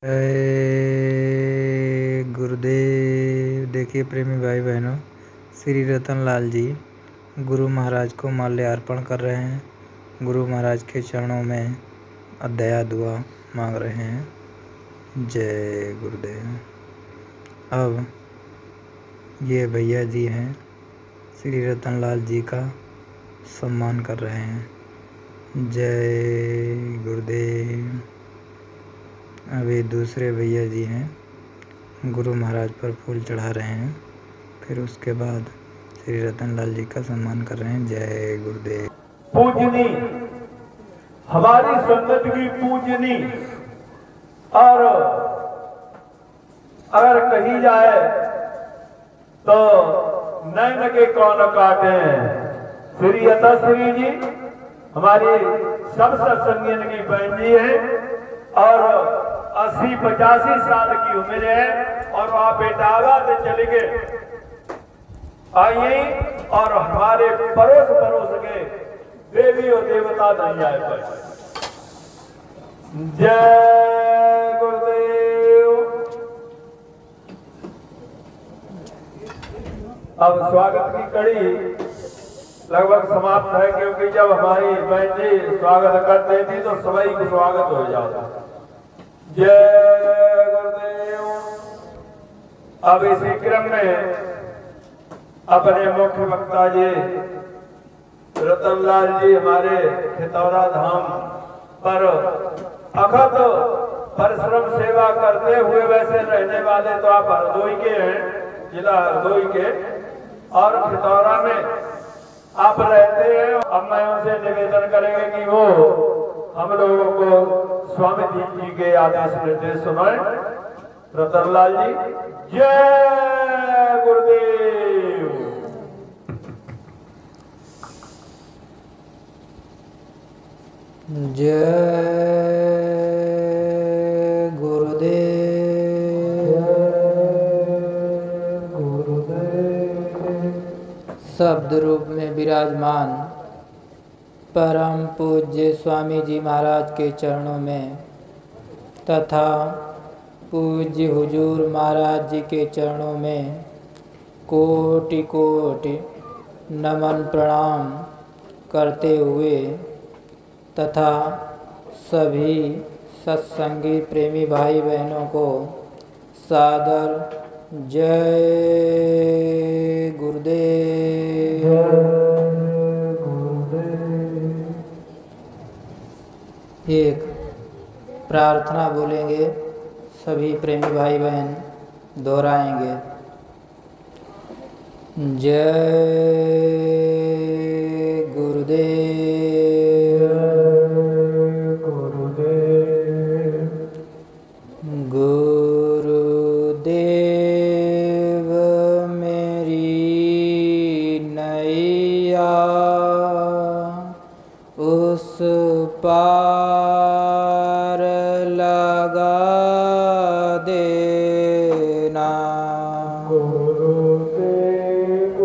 जय गुरुदेव। देखिए प्रेमी भाई बहनों, श्री रतन लाल जी गुरु महाराज को माल्यार्पण कर रहे हैं। गुरु महाराज के चरणों में दया दुआ मांग रहे हैं। जय गुरुदेव। अब ये भैया जी हैं, श्री रतन लाल जी का सम्मान कर रहे हैं। जय गुरुदेव। अभी दूसरे भैया जी हैं, गुरु महाराज पर फूल चढ़ा रहे हैं, फिर उसके बाद श्री रतन लाल जी का सम्मान कर रहे हैं। जय गुरुदेव। पूजनी हमारी संगत की पूजनी, और अगर कही जाए तो नैन के कौन काटे। श्री यताश्री जी हमारी सब सत्संगियन की बहन जी है और 80-85 साल की उम्र है, और वहां बेटावा से चले गए। आइए और हमारे पड़ोस के देवी और देवता नहीं आए पाए। जय गुरुदेव। अब स्वागत की कड़ी लगभग समाप्त है, क्योंकि जब हमारी बहन जी स्वागत करते थी तो सभी को स्वागत हो जाता। जय गुरुदेव। अब इसी क्रम में अपने मुख्य वक्ता जी रतनलाल जी हमारे खितौरा धाम पर अखत परिश्रम सेवा करते हुए, वैसे रहने वाले तो आप हरदोई के हैं, जिला हरदोई के, और खितौरा में आप रहते हैं। अब मैं उनसे निवेदन करेंगे कि वो हम लोगों को स्वामी जी के आदेश निर्देश सुनाए। रतनलाल जी। जय गुरुदेव। जय गुरुदेव। शब्द रूप में विराजमान परम पूज्य स्वामी जी महाराज के चरणों में तथा पूज्य हुजूर महाराज जी के चरणों में कोटि कोटि नमन प्रणाम करते हुए तथा सभी सत्संगी प्रेमी भाई बहनों को सादर जय गुरुदेव। एक प्रार्थना बोलेंगे, सभी प्रेमी भाई बहन दोहराएंगे। जय गुरुदेव। गुरुदेव मेरी नैया उस पार लगा देना। गुरुदेव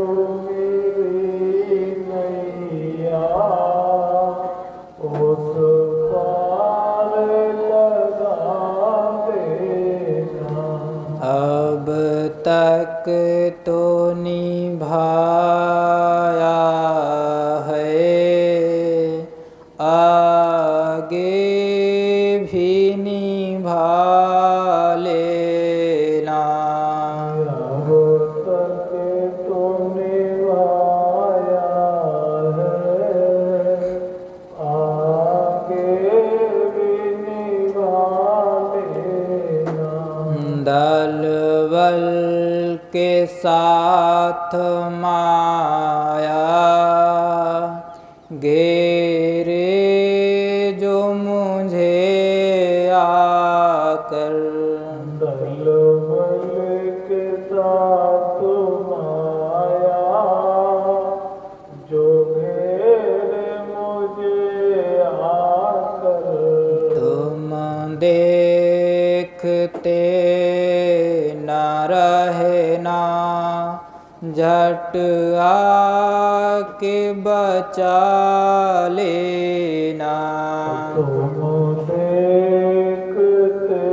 मेरी नैया उस पार लगा देना। अब तक तो निभाया है, आगे भी निभा लेना। अब तक तो निभाया है, आगे भी निभा लेना। दल बल के साथ माया घेरे जो मुझे आकर। दल बल के साथ माया जो घेरे मुझे आकर। तुम देखते न रहना, झट आके बचा लेना। तुम देखते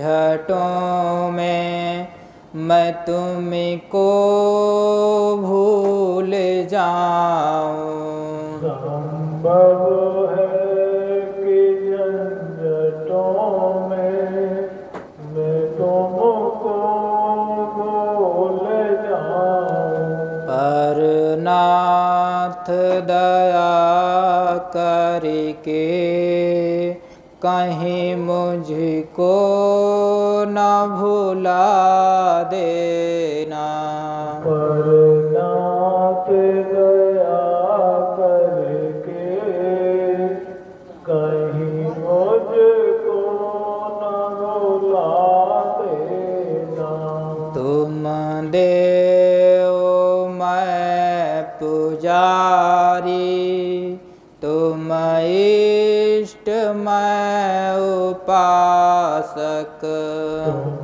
झटों में मैं तुमको भूल जाऊं। संभव है कि झंझटों में मैं तुमको भूल जाऊं, पर नाथ दया करके कहीं मुझको न भुला देना। पर नाथ दया करके कहीं मुझको न भुला देना। तुम देव मैं पुजारी, तुम इष्ट मैं उपासक। तुम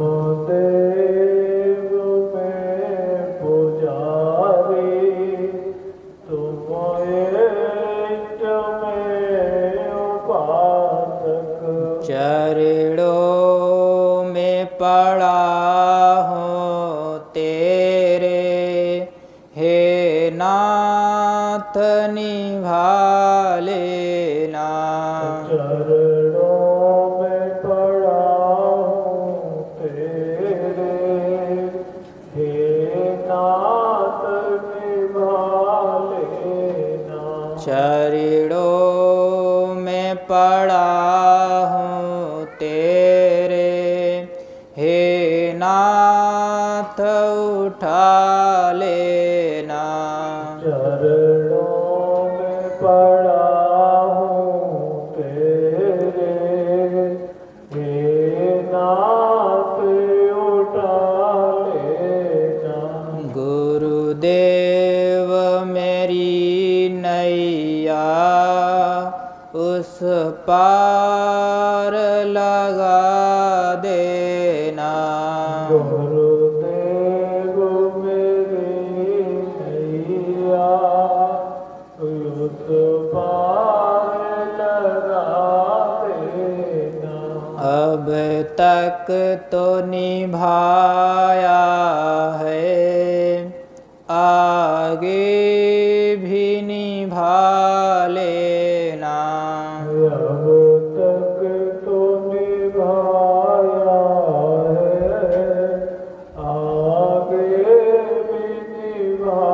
देव में पुजारी, तुम इष्ट में उपासक। चरणों में पड़ा हूँ तेरे, हे नाथ निभा लेना। चरणों में पड़ा हूँ तेरे, हे नाथ निभा लेना। चरणों में पड़ा हूँ तेरे, हे नाथ उठा लेना। चरणों में पड़ा हूँ तेरे, हे नाथ उठा लेना। गुरुदेव मेरी नैया उस पार लगा देना। गुरुदेव मेरी नैया उस पार लगा देना। अब तक तो निभाया है, आगे भी निभा लेना। अब तक तो निभाया है, आगे भी निभा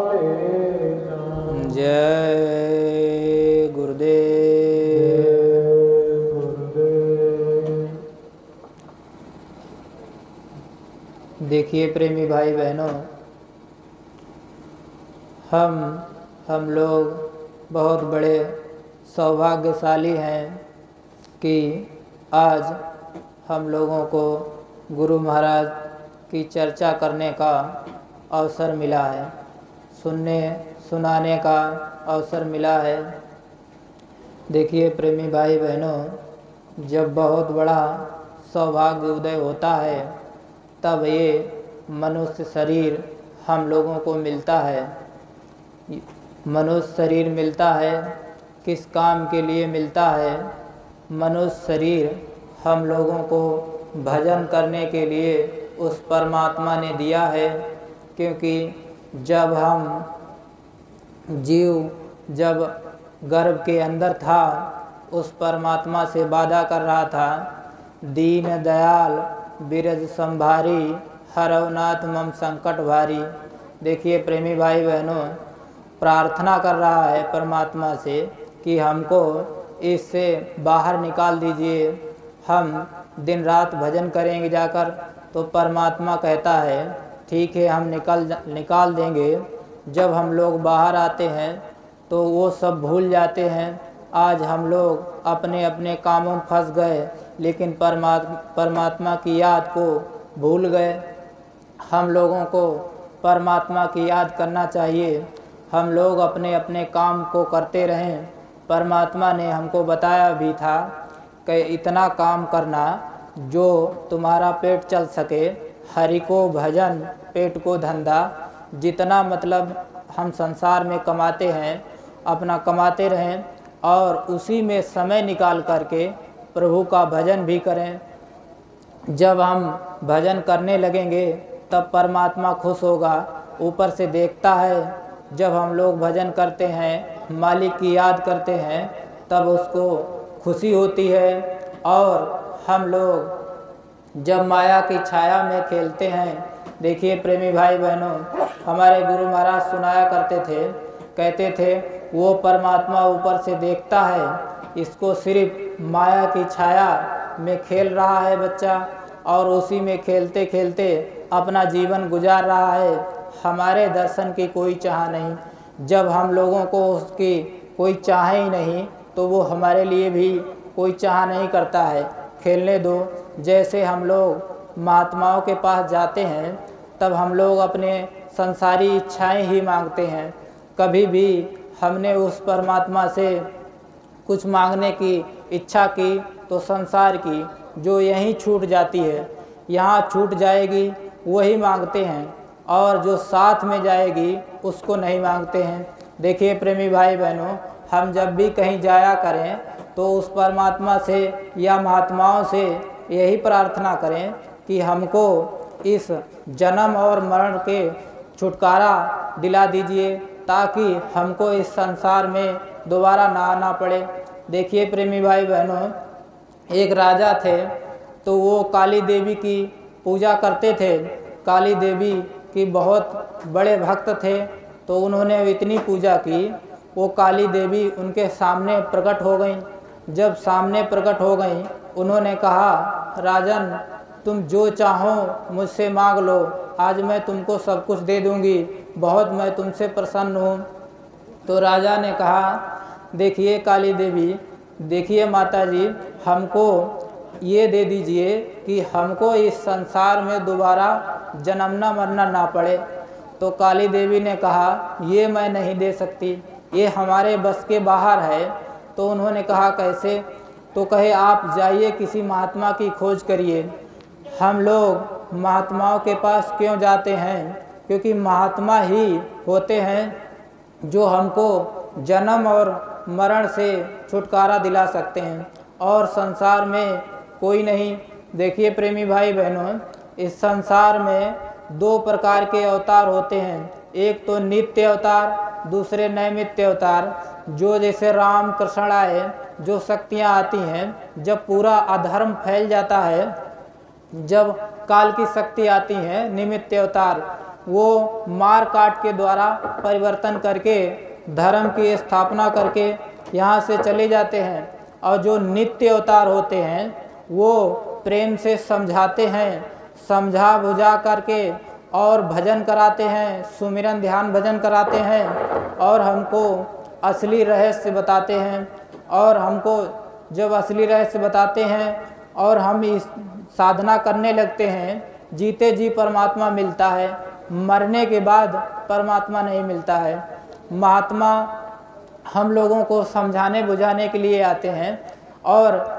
लेना। जय गुरुदेव। गुरुदेव। देखिए प्रेमी भाई बहनों, हम लोग बहुत बड़े सौभाग्यशाली हैं कि आज हम लोगों को गुरु महाराज की चर्चा करने का अवसर मिला है, सुनाने का अवसर मिला है। देखिए प्रेमी भाई बहनों, जब बहुत बड़ा सौभाग्य उदय होता है तब ये मनुष्य शरीर हम लोगों को मिलता है। मनुष्य शरीर मिलता है, किस काम के लिए मिलता है? मनुष्य शरीर हम लोगों को भजन करने के लिए उस परमात्मा ने दिया है, क्योंकि जब जीव गर्भ के अंदर था उस परमात्मा से वादा कर रहा था, दीन दयाल बिरज संभारी, हरवनाथ मम संकट भारी। देखिए प्रेमी भाई बहनों, प्रार्थना कर रहा है परमात्मा से कि हमको इससे बाहर निकाल दीजिए, हम दिन रात भजन करेंगे जाकर। तो परमात्मा कहता है ठीक है, हम निकाल देंगे। जब हम लोग बाहर आते हैं तो वो सब भूल जाते हैं। आज हम लोग अपने अपने कामों में फंस गए, लेकिन परमात्मा की याद को भूल गए। हम लोगों को परमात्मा की याद करना चाहिए। हम लोग अपने अपने काम को करते रहें। परमात्मा ने हमको बताया भी था कि इतना काम करना जो तुम्हारा पेट चल सके, हरि को भजन पेट को धंधा। जितना मतलब हम संसार में कमाते हैं अपना कमाते रहें और उसी में समय निकाल करके प्रभु का भजन भी करें। जब हम भजन करने लगेंगे तब परमात्मा खुश होगा, ऊपर से देखता है। जब हम लोग भजन करते हैं, मालिक की याद करते हैं, तब उसको खुशी होती है। और हम लोग जब माया की छाया में खेलते हैं, देखिए प्रेमी भाई बहनों, हमारे गुरु महाराज सुनाया करते थे, कहते थे वो परमात्मा ऊपर से देखता है, इसको सिर्फ माया की छाया में खेल रहा है बच्चा, और उसी में खेलते खेलते अपना जीवन गुजार रहा है। हमारे दर्शन की कोई चाह नहीं। जब हम लोगों को उसकी कोई चाह ही नहीं, तो वो हमारे लिए भी कोई चाह नहीं करता है। खेलने दो। जैसे हम लोग महात्माओं के पास जाते हैं, तब हम लोग अपने संसारी इच्छाएं ही मांगते हैं। कभी भी हमने उस परमात्मा से कुछ मांगने की इच्छा की तो संसार की जो यहीं छूट जाती है, यहाँ छूट जाएगी, वही मांगते हैं, और जो साथ में जाएगी उसको नहीं मांगते हैं। देखिए प्रेमी भाई बहनों, हम जब भी कहीं जाया करें तो उस परमात्मा से या महात्माओं से यही प्रार्थना करें कि हमको इस जन्म और मरण के छुटकारा दिला दीजिए, ताकि हमको इस संसार में दोबारा ना आना पड़े। देखिए प्रेमी भाई बहनों, एक राजा थे, तो वो काली देवी की पूजा करते थे। काली देवी की बहुत बड़े भक्त थे, तो उन्होंने इतनी पूजा की, वो काली देवी उनके सामने प्रकट हो गई। जब सामने प्रकट हो गई, उन्होंने कहा, राजन तुम जो चाहो मुझसे मांग लो, आज मैं तुमको सब कुछ दे दूंगी, बहुत मैं तुमसे प्रसन्न हूँ। तो राजा ने कहा, देखिए काली देवी, देखिए माता जी, हमको ये दे दीजिए कि हमको इस संसार में दोबारा जन्मना मरना ना पड़े। तो काली देवी ने कहा, ये मैं नहीं दे सकती, ये हमारे बस के बाहर है। तो उन्होंने कहा, कैसे? तो कहे, आप जाइए किसी महात्मा की खोज करिए। हम लोग महात्माओं के पास क्यों जाते हैं? क्योंकि महात्मा ही होते हैं जो हमको जन्म और मरण से छुटकारा दिला सकते हैं, और संसार में कोई नहीं। देखिए प्रेमी भाई बहनों, इस संसार में दो प्रकार के अवतार होते हैं, एक तो नित्य अवतार, दूसरे नैमित्य अवतार। जो जैसे राम कृष्ण आए, जो शक्तियाँ आती हैं, जब पूरा अधर्म फैल जाता है, जब काल की शक्ति आती है, निमित्त अवतार, वो मार काट के द्वारा परिवर्तन करके धर्म की स्थापना करके यहाँ से चले जाते हैं। और जो नित्य अवतार होते हैं, वो प्रेम से समझाते हैं, समझा बुझा करके और भजन कराते हैं, सुमिरन ध्यान भजन कराते हैं, और हमको असली रहस्य बताते हैं। और हमको जब असली रहस्य बताते हैं और हम इस साधना करने लगते हैं, जीते जी परमात्मा मिलता है, मरने के बाद परमात्मा नहीं मिलता है। महात्मा हम लोगों को समझाने बुझाने के लिए आते हैं, और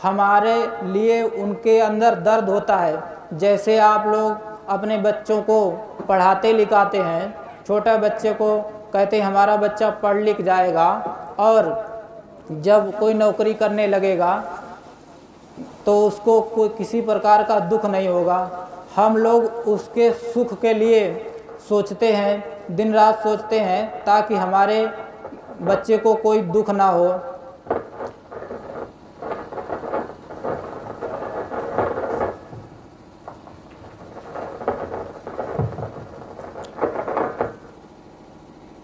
हमारे लिए उनके अंदर दर्द होता है। जैसे आप लोग अपने बच्चों को पढ़ाते लिखाते हैं, छोटे बच्चे को कहते हैं हमारा बच्चा पढ़ लिख जाएगा, और जब कोई नौकरी करने लगेगा तो उसको कोई किसी प्रकार का दुख नहीं होगा। हम लोग उसके सुख के लिए सोचते हैं, दिन रात सोचते हैं, ताकि हमारे बच्चे को कोई दुख ना हो।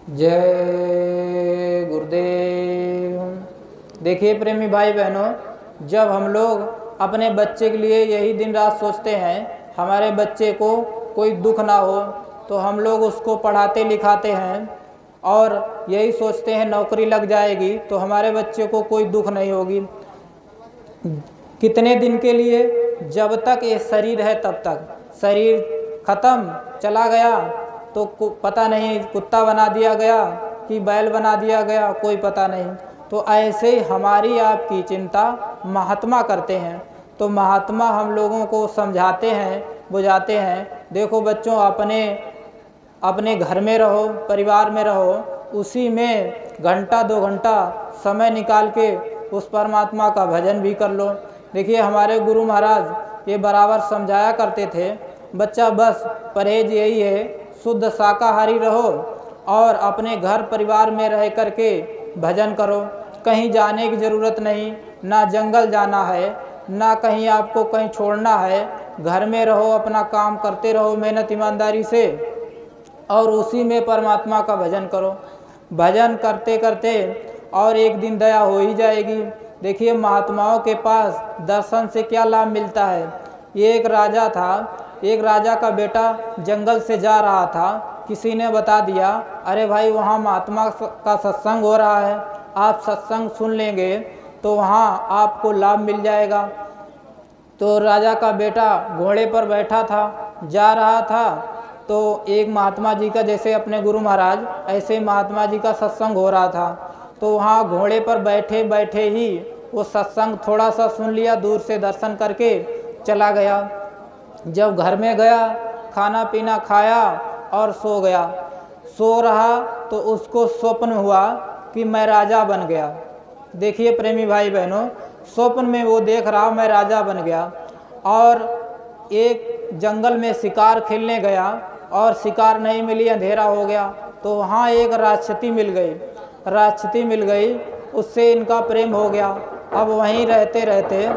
जय गुरुदेव। देखिए प्रेमी भाई बहनों, जब हम लोग अपने बच्चे के लिए यही दिन रात सोचते हैं हमारे बच्चे को कोई दुख ना हो, तो हम लोग उसको पढ़ाते लिखाते हैं और यही सोचते हैं नौकरी लग जाएगी तो हमारे बच्चे को कोई दुख नहीं होगी। कितने दिन के लिए? जब तक ये शरीर है तब तक। शरीर खत्म, चला गया तो पता नहीं कुत्ता बना दिया गया कि बैल बना दिया गया, कोई पता नहीं। तो ऐसे ही हमारी आपकी चिंता महात्मा करते हैं। तो महात्मा हम लोगों को समझाते हैं, बुझाते हैं। देखो बच्चों, अपने घर में रहो, परिवार में रहो, उसी में घंटा 2 घंटा समय निकाल के उस परमात्मा का भजन भी कर लो। देखिए हमारे गुरु महाराज ये बराबर समझाया करते थे, बच्चा बस परहेज यही है, शुद्ध शाकाहारी रहो और अपने घर परिवार में रह कर के भजन करो, कहीं जाने की ज़रूरत नहीं, ना जंगल जाना है, ना कहीं आपको कहीं छोड़ना है, घर में रहो, अपना काम करते रहो मेहनत ईमानदारी से और उसी में परमात्मा का भजन करो। भजन करते करते और एक दिन दया हो ही जाएगी। देखिए महात्माओं के पास दर्शन से क्या लाभ मिलता है। ये एक राजा था, एक राजा का बेटा जंगल से जा रहा था, किसी ने बता दिया अरे भाई वहाँ महात्मा का सत्संग हो रहा है, आप सत्संग सुन लेंगे तो वहाँ आपको लाभ मिल जाएगा। तो राजा का बेटा घोड़े पर बैठा था, जा रहा था, तो एक महात्मा जी का, जैसे अपने गुरु महाराज ऐसे महात्मा जी का सत्संग हो रहा था, तो वहाँ घोड़े पर बैठे बैठे ही वो सत्संग थोड़ा सा सुन लिया, दूर से दर्शन करके चला गया। जब घर में गया, खाना पीना खाया और सो गया। सो रहा तो उसको स्वप्न हुआ कि मैं राजा बन गया। देखिए प्रेमी भाई बहनों, स्वप्न में वो देख रहा मैं राजा बन गया और एक जंगल में शिकार खेलने गया और शिकार नहीं मिली, अंधेरा हो गया, तो वहाँ एक राक्षसी मिल गई। राक्षसी मिल गई, उससे इनका प्रेम हो गया। अब वहीं रहते रहते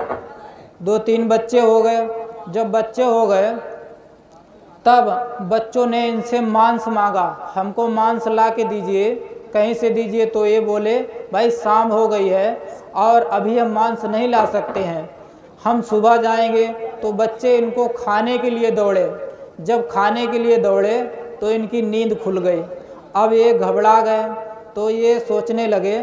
2-3 बच्चे हो गए। जब बच्चे हो गए तब बच्चों ने इनसे मांस मांगा, हमको मांस ला के दीजिए, कहीं से दीजिए। तो ये बोले भाई शाम हो गई है और अभी हम मांस नहीं ला सकते हैं, हम सुबह जाएंगे। तो बच्चे इनको खाने के लिए दौड़े। जब खाने के लिए दौड़े तो इनकी नींद खुल गई। अब ये घबरा गए, तो ये सोचने लगे,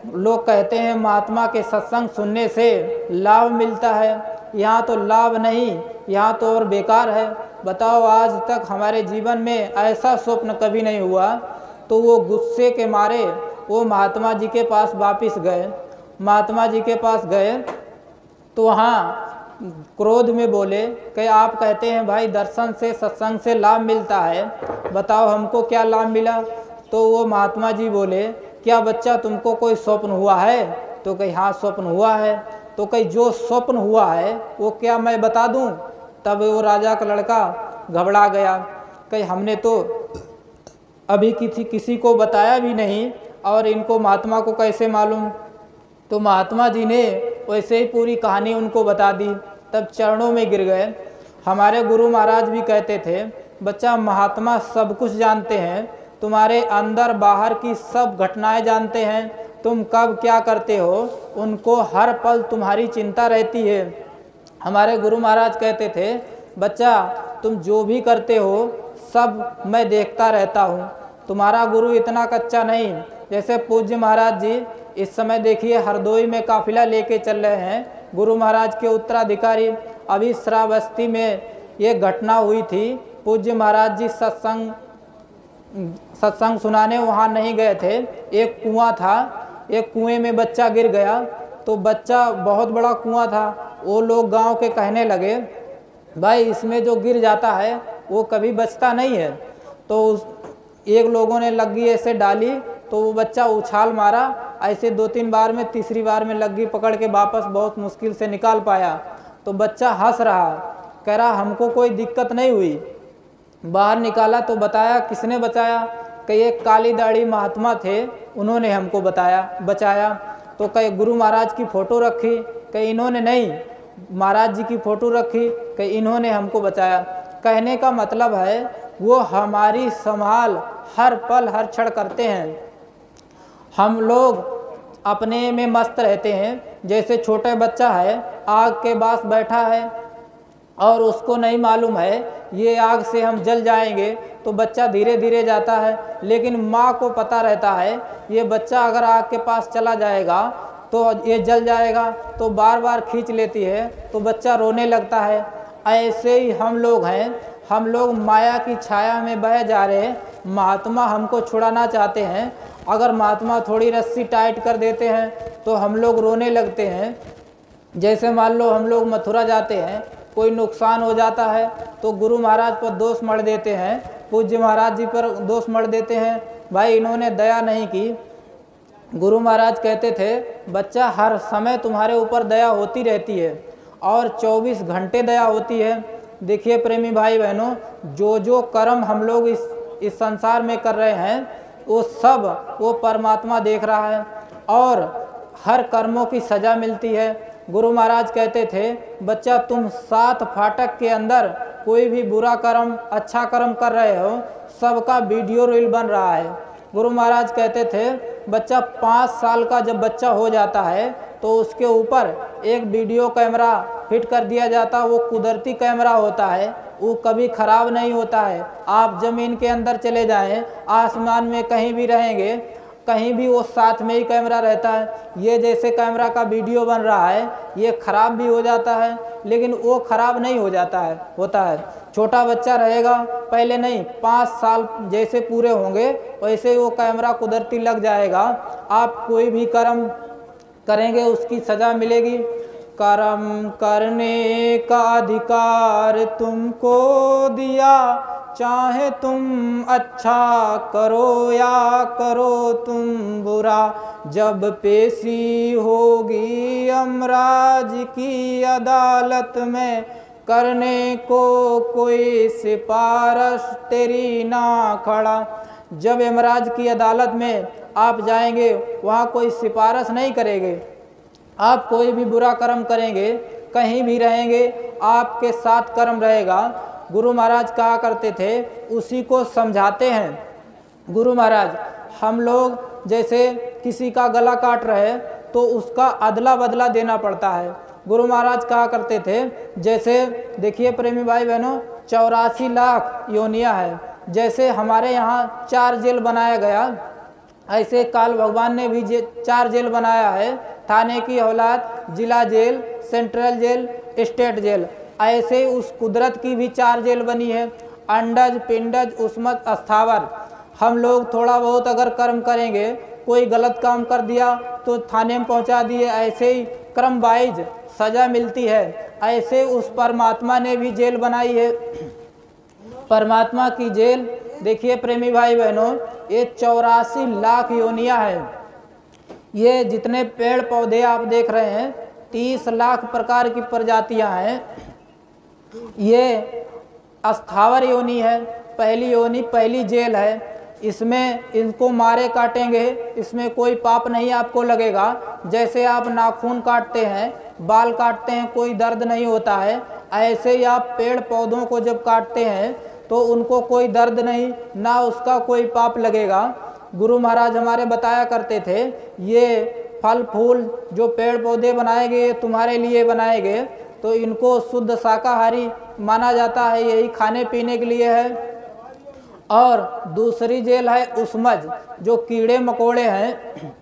लोग कहते हैं महात्मा के सत्संग सुनने से लाभ मिलता है, यहाँ तो लाभ नहीं, यहाँ तो और बेकार है। बताओ आज तक हमारे जीवन में ऐसा स्वप्न कभी नहीं हुआ। तो वो गुस्से के मारे वो महात्मा जी के पास वापस गए। महात्मा जी के पास गए तो वहाँ क्रोध में बोले कि आप कहते हैं भाई दर्शन से सत्संग से लाभ मिलता है, बताओ हमको क्या लाभ मिला। तो वो महात्मा जी बोले क्या बच्चा तुमको कोई स्वप्न हुआ है। तो कहीं हाँ स्वप्न हुआ है। तो कहीं जो स्वप्न हुआ है वो क्या मैं बता दूं। तब वो राजा का लड़का घबरा गया, कहीं हमने तो अभी किसी को बताया भी नहीं और इनको महात्मा को कैसे मालूम। तो महात्मा जी ने वैसे ही पूरी कहानी उनको बता दी, तब चरणों में गिर गए। हमारे गुरु महाराज भी कहते थे बच्चा महात्मा सब कुछ जानते हैं, तुम्हारे अंदर बाहर की सब घटनाएं जानते हैं, तुम कब क्या करते हो उनको हर पल तुम्हारी चिंता रहती है। हमारे गुरु महाराज कहते थे बच्चा तुम जो भी करते हो सब मैं देखता रहता हूँ, तुम्हारा गुरु इतना कच्चा नहीं। जैसे पूज्य महाराज जी इस समय देखिए हरदोई में काफिला लेके चल रहे हैं, गुरु महाराज के उत्तराधिकारी। अभी श्रावस्ती में ये घटना हुई थी, पूज्य महाराज जी सत्संग सुनाने वहाँ नहीं गए थे। एक कुआं था, एक कुएं में बच्चा गिर गया, तो बच्चा बहुत बड़ा कुआं था, वो लोग गांव के कहने लगे भाई इसमें जो गिर जाता है वो कभी बचता नहीं है। तो एक लोगों ने लग्गी ऐसे डाली तो वो बच्चा उछाल मारा, ऐसे 2-3 बार में, तीसरी बार में लग्गी पकड़ के वापस बहुत मुश्किल से निकाल पाया। तो बच्चा हंस रहा, कह रहा हमको कोई दिक्कत नहीं हुई। बाहर निकाला तो बताया किसने बचाया, कि एक काली दाढ़ी महात्मा थे उन्होंने हमको बचाया। तो कई गुरु महाराज की फ़ोटो रखी, कई इन्होंने नहीं, महाराज जी की फ़ोटो रखी, कई इन्होंने हमको बचाया। कहने का मतलब है वो हमारी संभाल हर पल हर क्षण करते हैं। हम लोग अपने में मस्त रहते हैं। जैसे छोटा बच्चा है, आग के पास बैठा है और उसको नहीं मालूम है ये आग से हम जल जाएंगे, तो बच्चा धीरे धीरे जाता है। लेकिन माँ को पता रहता है ये बच्चा अगर आग के पास चला जाएगा तो ये जल जाएगा, तो बार बार खींच लेती है, तो बच्चा रोने लगता है। ऐसे ही हम लोग हैं, हम लोग माया की छाया में बह जा रहे हैं। महात्मा हमको छुड़ाना चाहते हैं, अगर महात्मा थोड़ी रस्सी टाइट कर देते हैं तो हम लोग रोने लगते हैं। जैसे मान लो हम लोग मथुरा जाते हैं, कोई नुकसान हो जाता है तो गुरु महाराज पर दोष मढ़ देते हैं, पूज्य महाराज जी पर दोष मढ़ देते हैं, भाई इन्होंने दया नहीं की। गुरु महाराज कहते थे बच्चा हर समय तुम्हारे ऊपर दया होती रहती है, और 24 घंटे दया होती है। देखिए प्रेमी भाई बहनों, जो कर्म हम लोग इस संसार में कर रहे हैं वो सब वो परमात्मा देख रहा है और हर कर्मों की सज़ा मिलती है। गुरु महाराज कहते थे, बच्चा तुम 7 फाटक के अंदर कोई भी बुरा कर्म अच्छा कर्म कर रहे हो, सबका वीडियो रील बन रहा है। गुरु महाराज कहते थे, बच्चा 5 साल का जब बच्चा हो जाता है तो उसके ऊपर एक वीडियो कैमरा फिट कर दिया जाता, वो कुदरती कैमरा होता है, वो कभी ख़राब नहीं होता है। आप ज़मीन के अंदर चले जाएं, आसमान में कहीं भी रहेंगे, कहीं भी वो साथ में ही कैमरा रहता है। ये जैसे कैमरा का वीडियो बन रहा है, ये ख़राब भी हो जाता है लेकिन वो ख़राब नहीं हो जाता है, होता है। छोटा बच्चा रहेगा, पहले नहीं, 5 साल जैसे पूरे होंगे वैसे वो कैमरा कुदरती लग जाएगा। आप कोई भी कर्म करेंगे उसकी सज़ा मिलेगी। कर्म करने का अधिकार तुमको दिया, चाहे तुम अच्छा करो या करो तुम बुरा, जब पेशी होगी यमराज की अदालत में, करने को कोई सिफारिश तेरी ना खड़ा। जब यमराज की अदालत में आप जाएंगे वहाँ कोई सिफारिश नहीं करेंगे। आप कोई भी बुरा कर्म करेंगे, कहीं भी रहेंगे, आपके साथ कर्म रहेगा। गुरु महाराज कहा करते थे, उसी को समझाते हैं। गुरु महाराज, हम लोग जैसे किसी का गला काट रहे तो उसका अदला बदला देना पड़ता है। गुरु महाराज कहा करते थे, जैसे देखिए प्रेमी भाई बहनों, 84 लाख योनियाँ है। जैसे हमारे यहाँ 4 जेल बनाया गया, ऐसे काल भगवान ने भी 4 जेल बनाया है। थाने की औलाद, जिला jail, central jail, state jail, ऐसे उस कुदरत की भी 4 जेल बनी है। अंडज, पिंडज, उस्मत, अस्थावर। हम लोग थोड़ा बहुत अगर कर्म करेंगे, कोई गलत काम कर दिया तो थाने में पहुंचा दिए, ऐसे ही क्रम वाइज सज़ा मिलती है। ऐसे उस परमात्मा ने भी जेल बनाई है। परमात्मा की जेल देखिए प्रेमी भाई बहनों, ये 84 लाख योनियाँ है। ये जितने पेड़ पौधे आप देख रहे हैं, 30 लाख प्रकार की प्रजातियां हैं। ये अस्थावर योनि है, पहली योनि, पहली जेल है। इसमें इनको मारे काटेंगे, इसमें कोई पाप नहीं आपको लगेगा। जैसे आप नाखून काटते हैं, बाल काटते हैं, कोई दर्द नहीं होता है, ऐसे ही आप पेड़ पौधों को जब काटते हैं तो उनको कोई दर्द नहीं, ना उसका कोई पाप लगेगा। गुरु महाराज हमारे बताया करते थे, ये फल फूल जो पेड़ पौधे बनाए गए तुम्हारे लिए बनाए गए, तो इनको शुद्ध शाकाहारी माना जाता है, यही खाने पीने के लिए है। और दूसरी जेल है उस्मज, जो कीड़े मकोड़े हैं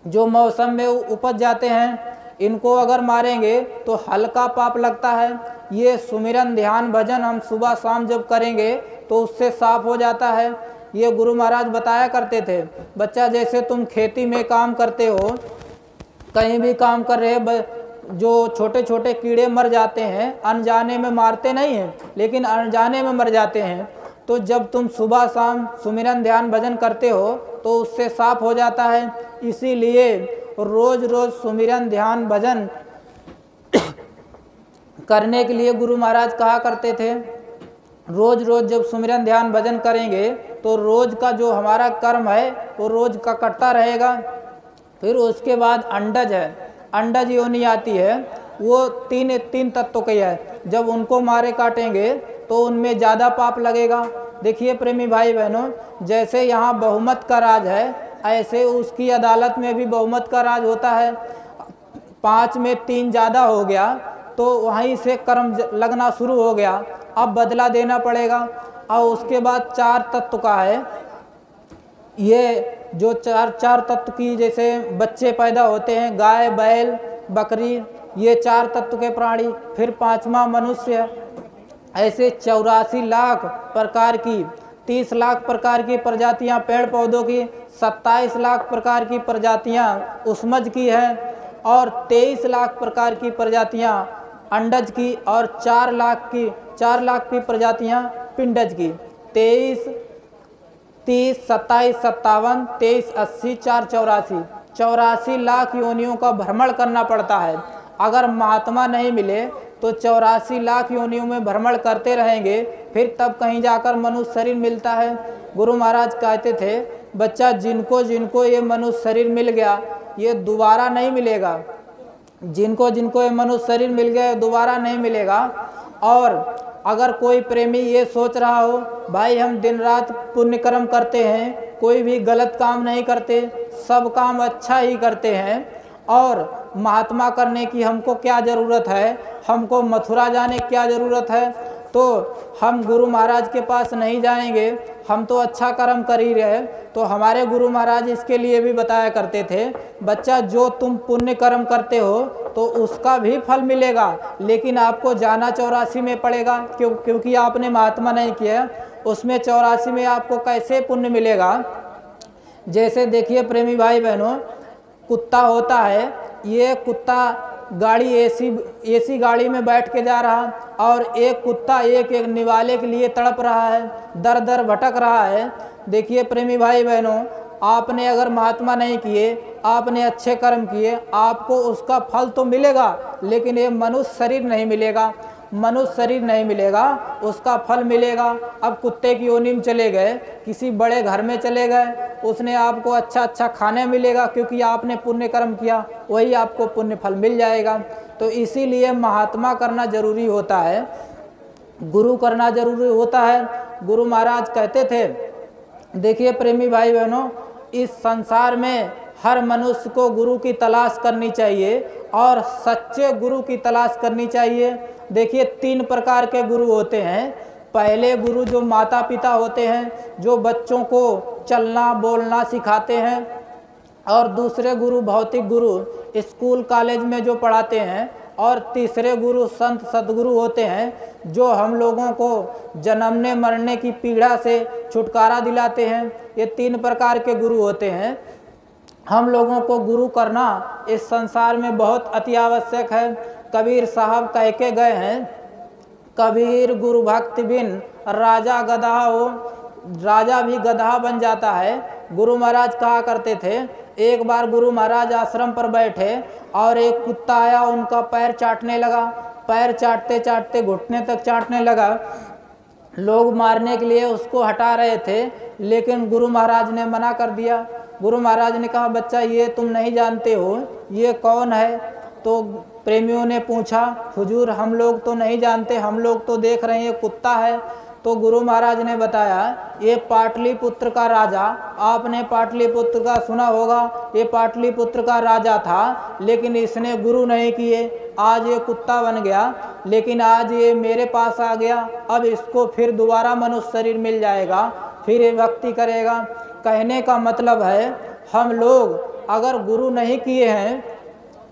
जो मौसम में उपज जाते हैं, इनको अगर मारेंगे तो हल्का पाप लगता है। ये सुमिरन ध्यान भजन हम सुबह शाम जब करेंगे तो उससे साफ हो जाता है। ये गुरु महाराज बताया करते थे, बच्चा जैसे तुम खेती में काम करते हो, कहीं भी काम कर रहे, जो छोटे छोटे कीड़े मर जाते हैं, अनजाने में मारते नहीं हैं लेकिन अनजाने में मर जाते हैं, तो जब तुम सुबह शाम सुमिरन ध्यान भजन करते हो तो उससे साफ हो जाता है। इसीलिए रोज रोज सुमिरन ध्यान भजन करने के लिए गुरु महाराज कहा करते थे, रोज रोज जब सुमिरन ध्यान भजन करेंगे तो रोज का जो हमारा कर्म है वो रोज का कटता रहेगा। फिर उसके बाद अंडज है, अंडज योनि आती है, वो तीन तत्वों की है। जब उनको मारे काटेंगे तो उनमें ज़्यादा पाप लगेगा। देखिए प्रेमी भाई बहनों, जैसे यहाँ बहुमत का राज है, ऐसे उसकी अदालत में भी बहुमत का राज होता है। 5 में 3 ज़्यादा हो गया तो वहीं से कर्म लगना शुरू हो गया, अब बदला देना पड़ेगा। और उसके बाद 4 तत्व का है, ये जो चार तत्व की जैसे बच्चे पैदा होते हैं, गाय बैल बकरी, ये 4 तत्व के प्राणी। फिर 5वां मनुष्य, ऐसे 84 लाख प्रकार की, 30 लाख प्रकार की प्रजातियां पेड़ पौधों की, 27 लाख प्रकार की प्रजातियां उस्मज की हैं, और 23 लाख प्रकार की प्रजातियां अंडज की, और 4 लाख की प्रजातियां पिंडज की। 23, 30, 27, 57, 23, 80, 4, 84 लाख योनियों का भ्रमण करना पड़ता है। अगर महात्मा नहीं मिले तो 84 लाख योनियों में भ्रमण करते रहेंगे, फिर तब कहीं जाकर मनुष्य शरीर मिलता है। गुरु महाराज कहते थे, बच्चा जिनको जिनको ये मनुष्य शरीर मिल गया ये दोबारा नहीं मिलेगा, जिनको जिनको ये मनुष्य शरीर मिल गया दोबारा नहीं मिलेगा। और अगर कोई प्रेमी ये सोच रहा हो भाई हम दिन रात पुण्य कर्म करते हैं, कोई भी गलत काम नहीं करते, सब काम अच्छा ही करते हैं और महात्मा करने की हमको क्या ज़रूरत है, हमको मथुरा जाने की क्या ज़रूरत है, तो हम गुरु महाराज के पास नहीं जाएंगे, हम तो अच्छा कर्म कर ही रहे। तो हमारे गुरु महाराज इसके लिए भी बताया करते थे, बच्चा जो तुम पुण्य कर्म करते हो तो उसका भी फल मिलेगा, लेकिन आपको जाना 84 में पड़ेगा, क्योंकि आपने महात्मा नहीं किया। उसमें 84 में आपको कैसे पुण्य मिलेगा। जैसे देखिए प्रेमी भाई बहनों, कुत्ता होता है, ये कुत्ता गाड़ी एसी गाड़ी में बैठ के जा रहा और एक कुत्ता एक निवाले के लिए तड़प रहा है, दर दर भटक रहा है। देखिए प्रेमी भाई बहनों, आपने अगर महात्मा नहीं किए, आपने अच्छे कर्म किए, आपको उसका फल तो मिलेगा, लेकिन ये मनुष्य शरीर नहीं मिलेगा, मनुष्य शरीर नहीं मिलेगा, उसका फल मिलेगा। अब कुत्ते की योनि में चले गए, किसी बड़े घर में चले गए, उसने आपको अच्छा अच्छा खाने मिलेगा, क्योंकि आपने पुण्य कर्म किया, वही आपको पुण्य फल मिल जाएगा। तो इसीलिए महात्मा करना जरूरी होता है, गुरु करना जरूरी होता है। गुरु महाराज कहते थे, देखिए प्रेमी भाई बहनों, इस संसार में हर मनुष्य को गुरु की तलाश करनी चाहिए और सच्चे गुरु की तलाश करनी चाहिए। देखिए 3 प्रकार के गुरु होते हैं। पहले गुरु जो माता पिता होते हैं, जो बच्चों को चलना बोलना सिखाते हैं, और दूसरे गुरु भौतिक गुरु स्कूल कॉलेज में जो पढ़ाते हैं, और तीसरे गुरु संत सदगुरु होते हैं, जो हम लोगों को जन्मने मरने की पीड़ा से छुटकारा दिलाते हैं। ये 3 प्रकार के गुरु होते हैं। हम लोगों को गुरु करना इस संसार में बहुत अति आवश्यक है। कबीर साहब कह के गए हैं, कबीर गुरु भक्ति बिन राजा गधा हो, राजा भी गधा बन जाता है। गुरु महाराज कहा करते थे, एक बार गुरु महाराज आश्रम पर बैठे और एक कुत्ता आया, उनका पैर चाटने लगा, पैर चाटते चाटते घुटने तक चाटने लगा। लोग मारने के लिए उसको हटा रहे थे, लेकिन गुरु महाराज ने मना कर दिया। गुरु महाराज ने कहा, बच्चा ये तुम नहीं जानते हो ये कौन है? तो प्रेमियों ने पूछा, हुजूर हम लोग तो नहीं जानते, हम लोग तो देख रहे हैं ये कुत्ता है। तो गुरु महाराज ने बताया, ये पाटलिपुत्र का राजा, आपने पाटलिपुत्र का सुना होगा, ये पाटलिपुत्र का राजा था, लेकिन इसने गुरु नहीं किए, आज ये कुत्ता बन गया, लेकिन आज ये मेरे पास आ गया, अब इसको फिर दोबारा मनुष्य शरीर मिल जाएगा, फिर ये भक्ति करेगा। कहने का मतलब है, हम लोग अगर गुरु नहीं किए हैं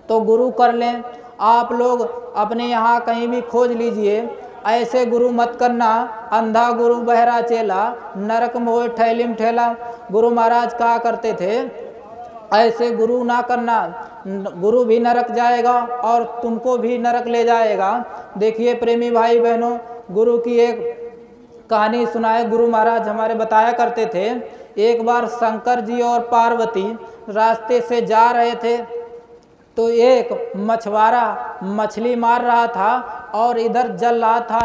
तो गुरु कर लें। आप लोग अपने यहाँ कहीं भी खोज लीजिए, ऐसे गुरु मत करना, अंधा गुरु बहरा चेला, नरक मोह ठैलिम ठेला। गुरु महाराज कहा करते थे, ऐसे गुरु ना करना, गुरु भी नरक जाएगा और तुमको भी नरक ले जाएगा। देखिए प्रेमी भाई बहनों, गुरु की एक कहानी सुनाए गुरु महाराज हमारे बताया करते थे। एक बार शंकर जी और पार्वती रास्ते से जा रहे थे, तो एक मछुआरा मछली मार रहा था और इधर जल रहा था,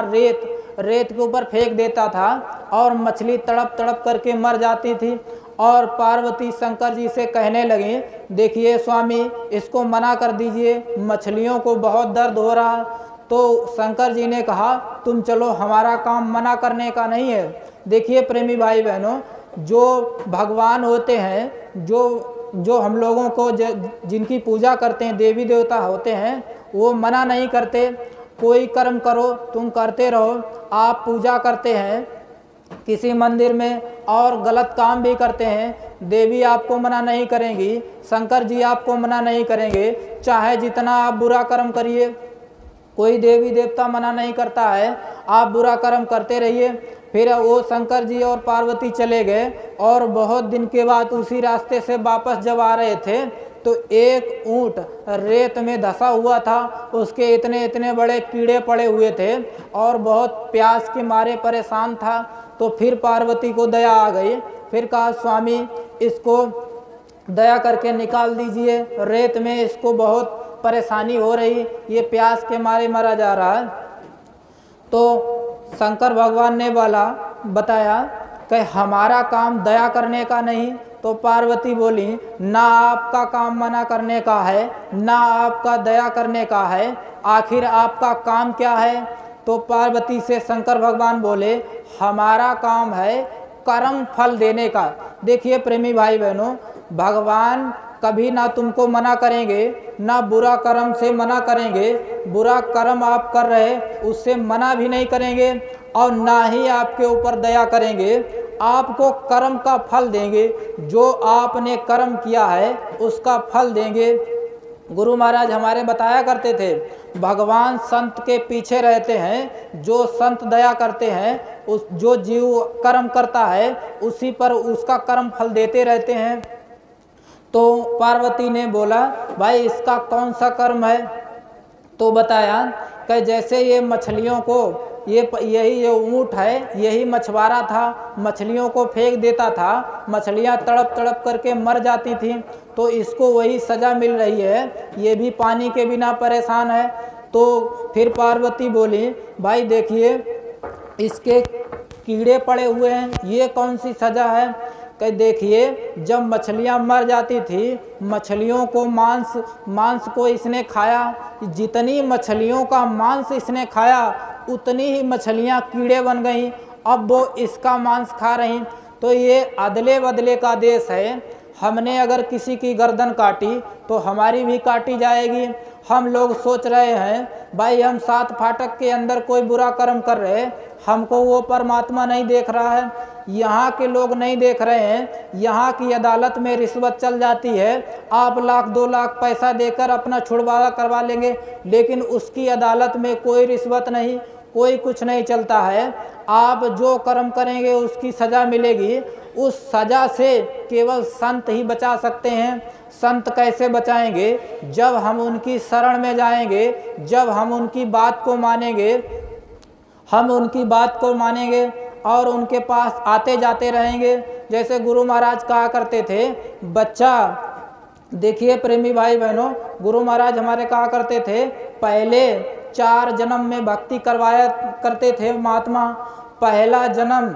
रेत के ऊपर फेंक देता था और मछली तड़प तड़प करके मर जाती थी। और पार्वती शंकर जी से कहने लगी, देखिए स्वामी इसको मना कर दीजिए, मछलियों को बहुत दर्द हो रहा। तो शंकर जी ने कहा, तुम चलो, हमारा काम मना करने का नहीं है। देखिए प्रेमी भाई बहनों, जो भगवान होते हैं, जो हम लोगों को जिनकी पूजा करते हैं, देवी देवता होते हैं, वो मना नहीं करते, कोई कर्म करो, तुम करते रहो। आप पूजा करते हैं किसी मंदिर में और गलत काम भी करते हैं, देवी आपको मना नहीं करेंगी, शंकर जी आपको मना नहीं करेंगे, चाहे जितना आप बुरा कर्म करिए, कोई देवी देवता मना नहीं करता है, आप बुरा कर्म करते रहिए। फिर वो शंकर जी और पार्वती चले गए और बहुत दिन के बाद उसी रास्ते से वापस जब आ रहे थे, तो एक ऊंट रेत में धंसा हुआ था, उसके इतने इतने बड़े कीड़े पड़े हुए थे और बहुत प्यास के मारे परेशान था। तो फिर पार्वती को दया आ गई, फिर कहा, स्वामी इसको दया करके निकाल दीजिए रेत में, इसको बहुत परेशानी हो रही, ये प्यास के मारे मरा जा रहा है। तो शंकर भगवान ने बताया कि हमारा काम दया करने का नहीं। तो पार्वती बोली, ना आपका काम मना करने का है, ना आपका दया करने का है, आखिर आपका काम क्या है? तो पार्वती से शंकर भगवान बोले, हमारा काम है कर्म फल देने का। देखिए प्रेमी भाई बहनों, भगवान कभी ना तुमको मना करेंगे, ना बुरा कर्म से मना करेंगे। बुरा कर्म आप कर रहे उससे मना भी नहीं करेंगे और ना ही आपके ऊपर दया करेंगे। आपको कर्म का फल देंगे, जो आपने कर्म किया है उसका फल देंगे। गुरु महाराज हमारे बताया करते थे, भगवान संत के पीछे रहते हैं। जो संत दया करते हैं, उस जो जीव कर्म करता है उसी पर उसका कर्म फल देते रहते हैं। तो पार्वती ने बोला, भाई इसका कौन सा कर्म है? तो बताया कि जैसे ये मछलियों को, यही ऊँट है, यही मछुआरा था, मछलियों को फेंक देता था, मछलियाँ तड़प तड़प करके मर जाती थीं, तो इसको वही सज़ा मिल रही है, ये भी पानी के बिना परेशान है। तो फिर पार्वती बोली, भाई देखिए इसके कीड़े पड़े हुए हैं, ये कौन सी सज़ा है? कि देखिए जब मछलियाँ मर जाती थी, मछलियों को मांस को इसने खाया, जितनी मछलियों का मांस इसने खाया उतनी ही मछलियाँ कीड़े बन गईं, अब वो इसका मांस खा रही। तो ये अदले बदले का देश है। हमने अगर किसी की गर्दन काटी तो हमारी भी काटी जाएगी। हम लोग सोच रहे हैं भाई हम 7 फाटक के अंदर कोई बुरा कर्म कर रहे, हमको वो परमात्मा नहीं देख रहा है, यहाँ के लोग नहीं देख रहे हैं। यहाँ की अदालत में रिश्वत चल जाती है, आप 1 लाख 2 लाख पैसा देकर अपना छुड़वारा करवा लेंगे, लेकिन उसकी अदालत में कोई रिश्वत नहीं, कोई कुछ नहीं चलता है। आप जो कर्म करेंगे उसकी सज़ा मिलेगी। उस सज़ा से केवल संत ही बचा सकते हैं। संत कैसे बचाएंगे? जब हम उनकी शरण में जाएंगे, जब हम उनकी बात को मानेंगे, हम उनकी बात को मानेंगे और उनके पास आते जाते रहेंगे। जैसे गुरु महाराज कहा करते थे, बच्चा, देखिए प्रेमी भाई बहनों, गुरु महाराज हमारे कहा करते थे, पहले 4 जन्म में भक्ति करवाया करते थे महात्मा। पहला जन्म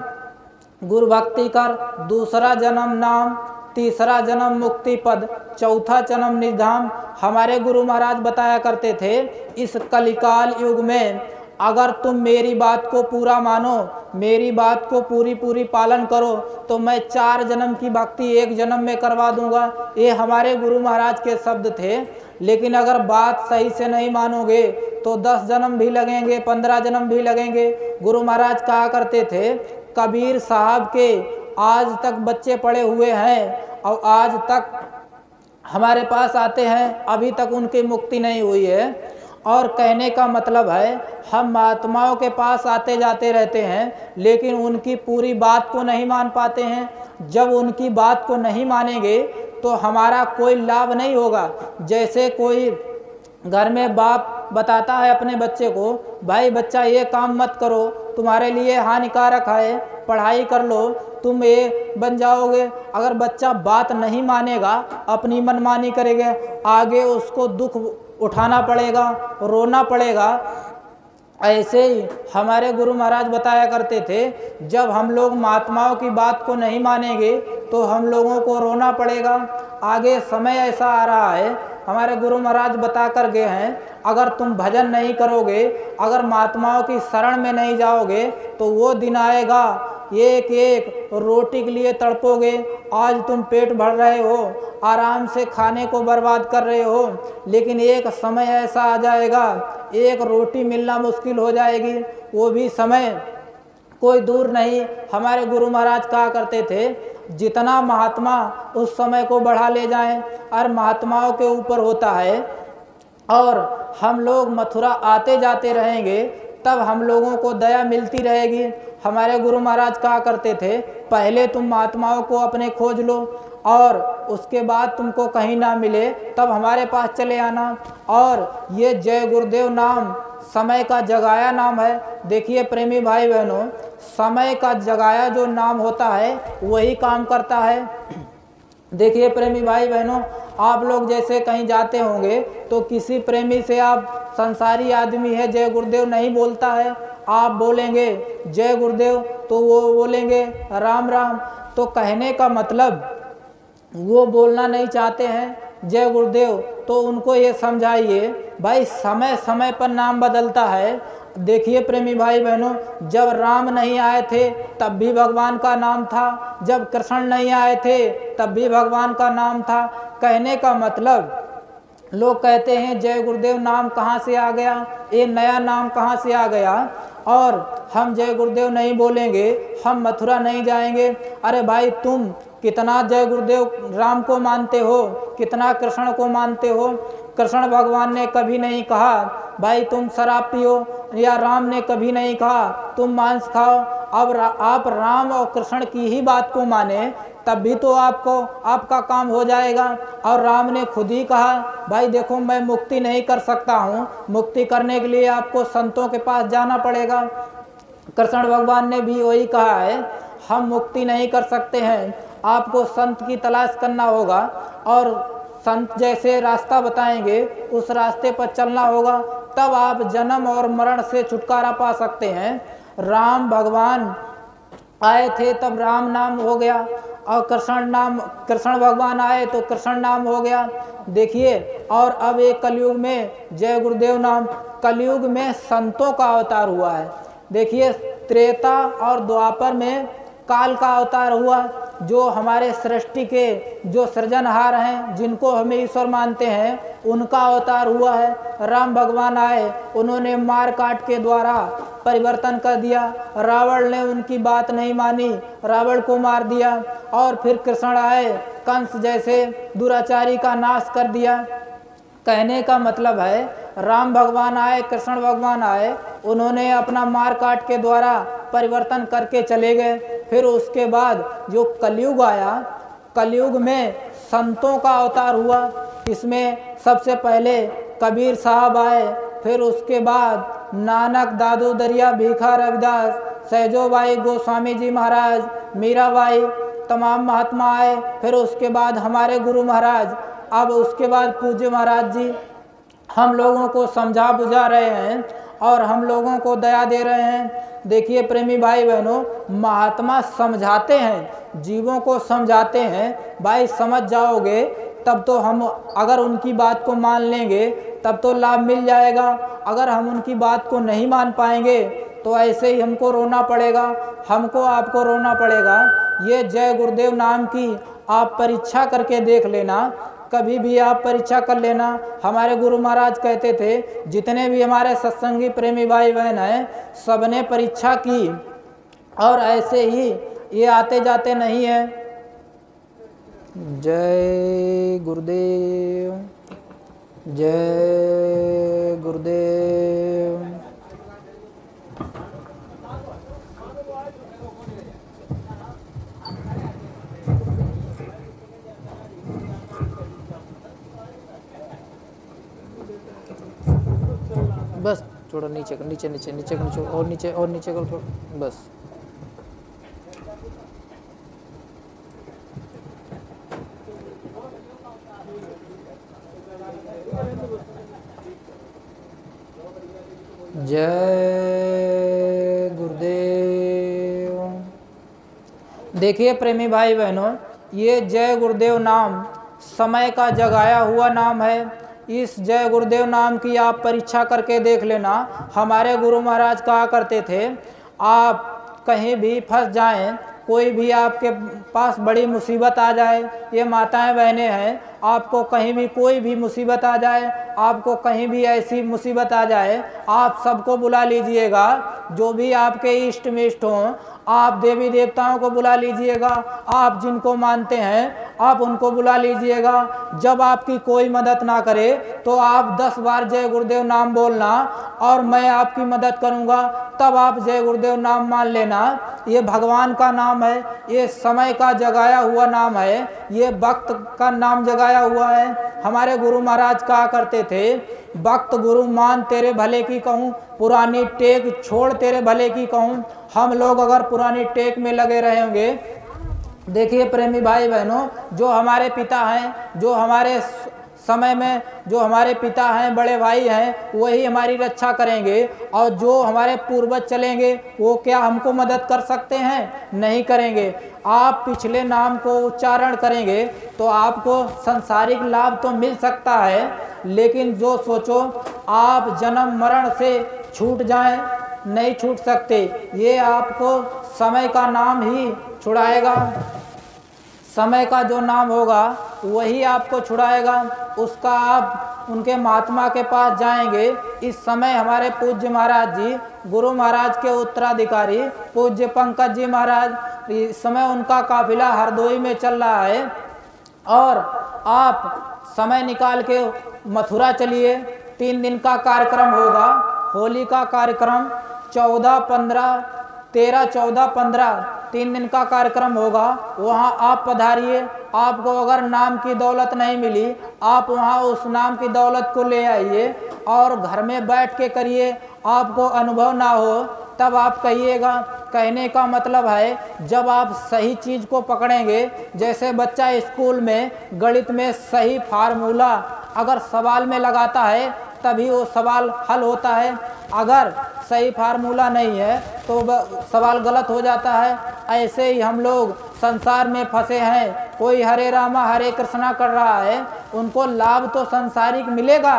गुरु भक्ति कर, दूसरा जन्म नाम, तीसरा जन्म मुक्ति पद, चौथा जन्म निधाम। हमारे गुरु महाराज बताया करते थे, इस कलिकाल युग में अगर तुम मेरी बात को पूरा मानो, मेरी बात को पूरी पालन करो, तो मैं 4 जन्म की भक्ति 1 जन्म में करवा दूंगा। ये हमारे गुरु महाराज के शब्द थे। लेकिन अगर बात सही से नहीं मानोगे तो 10 जन्म भी लगेंगे, 15 जन्म भी लगेंगे। गुरु महाराज कहा करते थे, कबीर साहब के आज तक बच्चे पड़े हुए हैं और आज तक हमारे पास आते हैं, अभी तक उनकी मुक्ति नहीं हुई है। और कहने का मतलब है, हम महात्माओं के पास आते जाते रहते हैं, लेकिन उनकी पूरी बात को नहीं मान पाते हैं। जब उनकी बात को नहीं मानेंगे तो हमारा कोई लाभ नहीं होगा। जैसे कोई घर में बाप बताता है अपने बच्चे को, भाई बच्चा ये काम मत करो, तुम्हारे लिए हानिकारक है, पढ़ाई कर लो, तुम ये बन जाओगे। अगर बच्चा बात नहीं मानेगा, अपनी मनमानी करेगा, आगे उसको दुख उठाना पड़ेगा, रोना पड़ेगा। ऐसे ही हमारे गुरु महाराज बताया करते थे, जब हम लोग महात्माओं की बात को नहीं मानेंगे तो हम लोगों को रोना पड़ेगा। आगे समय ऐसा आ रहा है, हमारे गुरु महाराज बता कर गए हैं, अगर तुम भजन नहीं करोगे, अगर महात्माओं की शरण में नहीं जाओगे तो वो दिन आएगा, एक एक रोटी के लिए तड़पोगे। आज तुम पेट भर रहे हो, आराम से खाने को बर्बाद कर रहे हो, लेकिन एक समय ऐसा आ जाएगा, एक रोटी मिलना मुश्किल हो जाएगी। वो भी समय कोई दूर नहीं। हमारे गुरु महाराज कहा करते थे, जितना महात्मा उस समय को बढ़ा ले जाएं, और महात्माओं के ऊपर होता है। और हम लोग मथुरा आते जाते रहेंगे, तब हम लोगों को दया मिलती रहेगी। हमारे गुरु महाराज कहा करते थे, पहले तुम महात्माओं को अपने खोज लो, और उसके बाद तुमको कहीं ना मिले तब हमारे पास चले आना। और ये जय गुरुदेव नाम समय का जगाया नाम है। देखिए प्रेमी भाई बहनों, समय का जगाया जो नाम होता है वही काम करता है। देखिए प्रेमी भाई बहनों, आप लोग जैसे कहीं जाते होंगे तो किसी प्रेमी से आप संसारी आदमी है जय गुरुदेव नहीं बोलता है, आप बोलेंगे जय गुरुदेव तो वो बोलेंगे राम राम। तो कहने का मतलब वो बोलना नहीं चाहते हैं जय गुरुदेव, तो उनको ये समझाइए भाई समय समय पर नाम बदलता है। देखिए प्रेमी भाई बहनों, जब राम नहीं आए थे तब भी भगवान का नाम था, जब कृष्ण नहीं आए थे तब भी भगवान का नाम था। कहने का मतलब लोग कहते हैं जय गुरुदेव नाम कहाँ से आ गया, ये नया नाम कहाँ से आ गया, और हम जय गुरुदेव नहीं बोलेंगे, हम मथुरा नहीं जाएंगे। अरे भाई तुम कितना जय गुरुदेव राम को मानते हो, कितना कृष्ण को मानते हो। कृष्ण भगवान ने कभी नहीं कहा भाई तुम शराब पियो, या राम ने कभी नहीं कहा तुम मांस खाओ। अब आप राम और कृष्ण की ही बात को माने तब भी तो आपका काम हो जाएगा। और राम ने खुद ही कहा भाई देखो मैं मुक्ति नहीं कर सकता हूँ, मुक्ति करने के लिए आपको संतों के पास जाना पड़ेगा। कृष्ण भगवान ने भी वही कहा है, हम मुक्ति नहीं कर सकते हैं, आपको संत की तलाश करना होगा और संत जैसे रास्ता बताएंगे उस रास्ते पर चलना होगा, तब आप जन्म और मरण से छुटकारा पा सकते हैं। राम भगवान आए थे तब राम नाम हो गया, और कृष्ण भगवान आए तो कृष्ण नाम हो गया। देखिए, और अब एक कलयुग में जय गुरुदेव नाम, कलयुग में संतों का अवतार हुआ है। देखिए त्रेता और द्वापर में काल का अवतार हुआ, जो हमारे सृष्टि के जो सृजनहार हैं, जिनको हमें ईश्वर मानते हैं, उनका अवतार हुआ है। राम भगवान आए, उन्होंने मार काट के द्वारा परिवर्तन कर दिया, रावण ने उनकी बात नहीं मानी, रावण को मार दिया। और फिर कृष्ण आए, कंस जैसे दुराचारी का नाश कर दिया। कहने का मतलब है राम भगवान आए, कृष्ण भगवान आए, उन्होंने अपना मार काट के द्वारा परिवर्तन करके चले गए। फिर उसके बाद जो कलयुग आया, कलयुग में संतों का अवतार हुआ। इसमें सबसे पहले कबीर साहब आए, फिर उसके बाद नानक, दादू दरिया, भीखा रविदास, सहजोबाई गोस्वामी जी महाराज, मीराबाई, तमाम महात्मा आए। फिर उसके बाद हमारे गुरु महाराज, अब उसके बाद पूज्य महाराज जी हम लोगों को समझा बुझा रहे हैं और हम लोगों को दया दे रहे हैं। देखिए प्रेमी भाई बहनों, महात्मा समझाते हैं, जीवों को समझाते हैं। भाई समझ जाओगे तब तो हम, अगर उनकी बात को मान लेंगे तब तो लाभ मिल जाएगा। अगर हम उनकी बात को नहीं मान पाएंगे तो ऐसे ही हमको रोना पड़ेगा, हमको आपको रोना पड़ेगा। ये जय गुरुदेव नाम की आप परीक्षा करके देख लेना, कभी भी आप परीक्षा कर लेना। हमारे गुरु महाराज कहते थे जितने भी हमारे सत्संगी प्रेमी भाई बहन हैं, सबने परीक्षा की और ऐसे ही ये आते जाते नहीं है। जय गुरुदेव, जय गुरुदेव। बस थोड़ा नीचे कर, नीचे नीचे नीचे नीचे और नीचे और नीचे कर थोड़ा, बस। जय गुरुदेव। देखिए प्रेमी भाई बहनों, ये जय गुरुदेव नाम समय का जगाया हुआ नाम है। इस जय गुरुदेव नाम की आप परीक्षा करके देख लेना। हमारे गुरु महाराज कहा करते थे, आप कहीं भी फंस जाएं, कोई भी आपके पास बड़ी मुसीबत आ जाए, ये माताएं बहनें हैं, आपको कहीं भी कोई भी मुसीबत आ जाए, आपको कहीं भी ऐसी मुसीबत आ जाए, आप सबको बुला लीजिएगा, जो भी आपके इष्ट मिष्ट हों, आप देवी देवताओं को बुला लीजिएगा, आप जिनको मानते हैं आप उनको बुला लीजिएगा। जब आपकी कोई मदद ना करे तो आप 10 बार जय गुरुदेव नाम बोलना और मैं आपकी मदद करूंगा, तब आप जय गुरुदेव नाम मान लेना। ये भगवान का नाम है, ये समय का जगाया हुआ नाम है, ये वक्त का नाम जगाया हुआ है। हमारे गुरु महाराज कहा करते थे, वक्त गुरु मान तेरे भले की कहूँ, पुरानी टेक छोड़ तेरे भले की कहूँ। हम लोग अगर पुरानी टेक में लगे रहेंगे देखिए प्रेमी भाई बहनों, जो हमारे पिता हैं, जो हमारे समय में जो हमारे पिता हैं, बड़े भाई हैं, वही हमारी रक्षा करेंगे। और जो हमारे पूर्वज चलेंगे वो क्या हमको मदद कर सकते हैं? नहीं करेंगे। आप पिछले नाम को उच्चारण करेंगे तो आपको सांसारिक लाभ तो मिल सकता है, लेकिन जो सोचो आप जन्म मरण से छूट जाएं, नहीं छूट सकते। ये आपको समय का नाम ही छुड़ाएगा। समय का जो नाम होगा वही आपको छुड़ाएगा। उसका आप उनके महात्मा के पास जाएंगे। इस समय हमारे पूज्य महाराज जी, गुरु महाराज के उत्तराधिकारी पूज्य पंकज जी महाराज, इस समय उनका काफिला हरदोई में चल रहा है। और आप समय निकाल के मथुरा चलिए। 3 दिन का कार्यक्रम होगा। होली का कार्यक्रम 14, 15, 13, 14, 15 3 दिन का कार्यक्रम होगा। वहाँ आप पधारिए। आपको अगर नाम की दौलत नहीं मिली, आप वहाँ उस नाम की दौलत को ले आइए और घर में बैठ के करिए। आपको अनुभव ना हो तब आप कहिएगा। कहने का मतलब है जब आप सही चीज़ को पकड़ेंगे, जैसे बच्चा स्कूल में गणित में सही फार्मूला अगर सवाल में लगाता है तभी वो सवाल हल होता है। अगर सही फार्मूला नहीं है तो सवाल गलत हो जाता है। ऐसे ही हम लोग संसार में फंसे हैं। कोई हरे रामा हरे कृष्णा कर रहा है, उनको लाभ तो संसारिक मिलेगा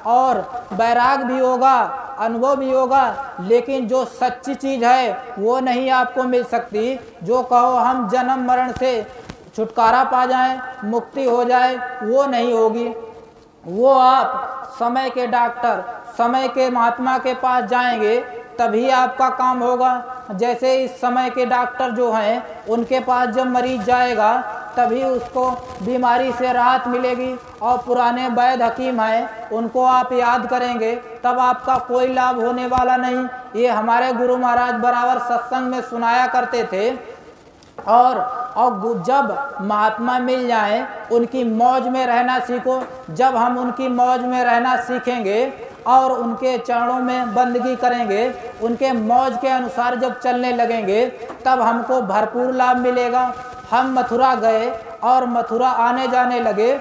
और वैराग भी होगा, अनुभव भी होगा, लेकिन जो सच्ची चीज़ है वो नहीं आपको मिल सकती। जो कहो हम जन्म मरण से छुटकारा पा जाएं, मुक्ति हो जाए, वो नहीं होगी। वो आप समय के डॉक्टर, समय के महात्मा के पास जाएंगे तभी आपका काम होगा। जैसे इस समय के डॉक्टर जो हैं उनके पास जब मरीज जाएगा तभी उसको बीमारी से राहत मिलेगी। और पुराने वैद्य हकीम हैं उनको आप याद करेंगे तब आपका कोई लाभ होने वाला नहीं। ये हमारे गुरु महाराज बराबर सत्संग में सुनाया करते थे। और जब महात्मा मिल जाएं उनकी मौज में रहना सीखो। जब हम उनकी मौज में रहना सीखेंगे और उनके चरणों में बंदगी करेंगे, उनके मौज के अनुसार जब चलने लगेंगे तब हमको भरपूर लाभ मिलेगा। हम मथुरा गए और मथुरा आने जाने लगे,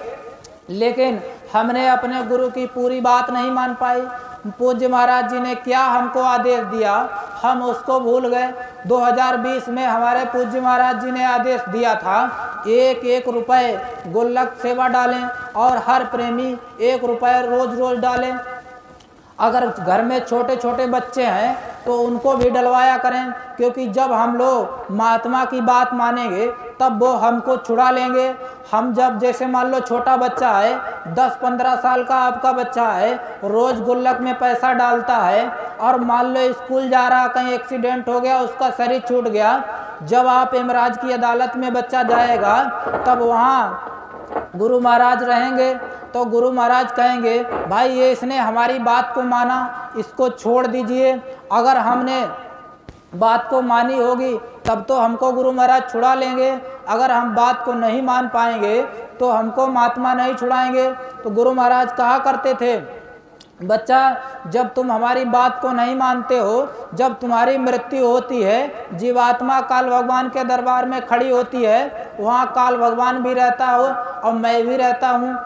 लेकिन हमने अपने गुरु की पूरी बात नहीं मान पाई। पूज्य महाराज जी ने क्या हमको आदेश दिया हम उसको भूल गए। 2020 में हमारे पूज्य महाराज जी ने आदेश दिया था 1-1 रुपये गुल्लक सेवा डालें और हर प्रेमी 1 रुपये रोज रोज डालें। अगर घर में छोटे छोटे बच्चे हैं तो उनको भी डलवाया करें, क्योंकि जब हम लोग महात्मा की बात मानेंगे तब वो हमको छुड़ा लेंगे। हम जब जैसे मान लो छोटा बच्चा है, 10-15 साल का आपका बच्चा है, रोज गुल्लक में पैसा डालता है और मान लो स्कूल जा रहा, कहीं एक्सीडेंट हो गया, उसका शरीर छूट गया, जब आप यमराज की अदालत में बच्चा जाएगा तब वहाँ गुरु महाराज रहेंगे तो गुरु महाराज कहेंगे भाई ये इसने हमारी बात को माना, इसको छोड़ दीजिए। अगर हमने बात को मानी होगी तब तो हमको गुरु महाराज छुड़ा लेंगे। अगर हम बात को नहीं मान पाएंगे तो हमको महात्मा नहीं छुड़ाएंगे। तो गुरु महाराज कहा करते थे बच्चा जब तुम हमारी बात को नहीं मानते हो, जब तुम्हारी मृत्यु होती है, जीवात्मा काल भगवान के दरबार में खड़ी होती है, वहाँ काल भगवान भी रहता हो और मैं भी रहता हूँ।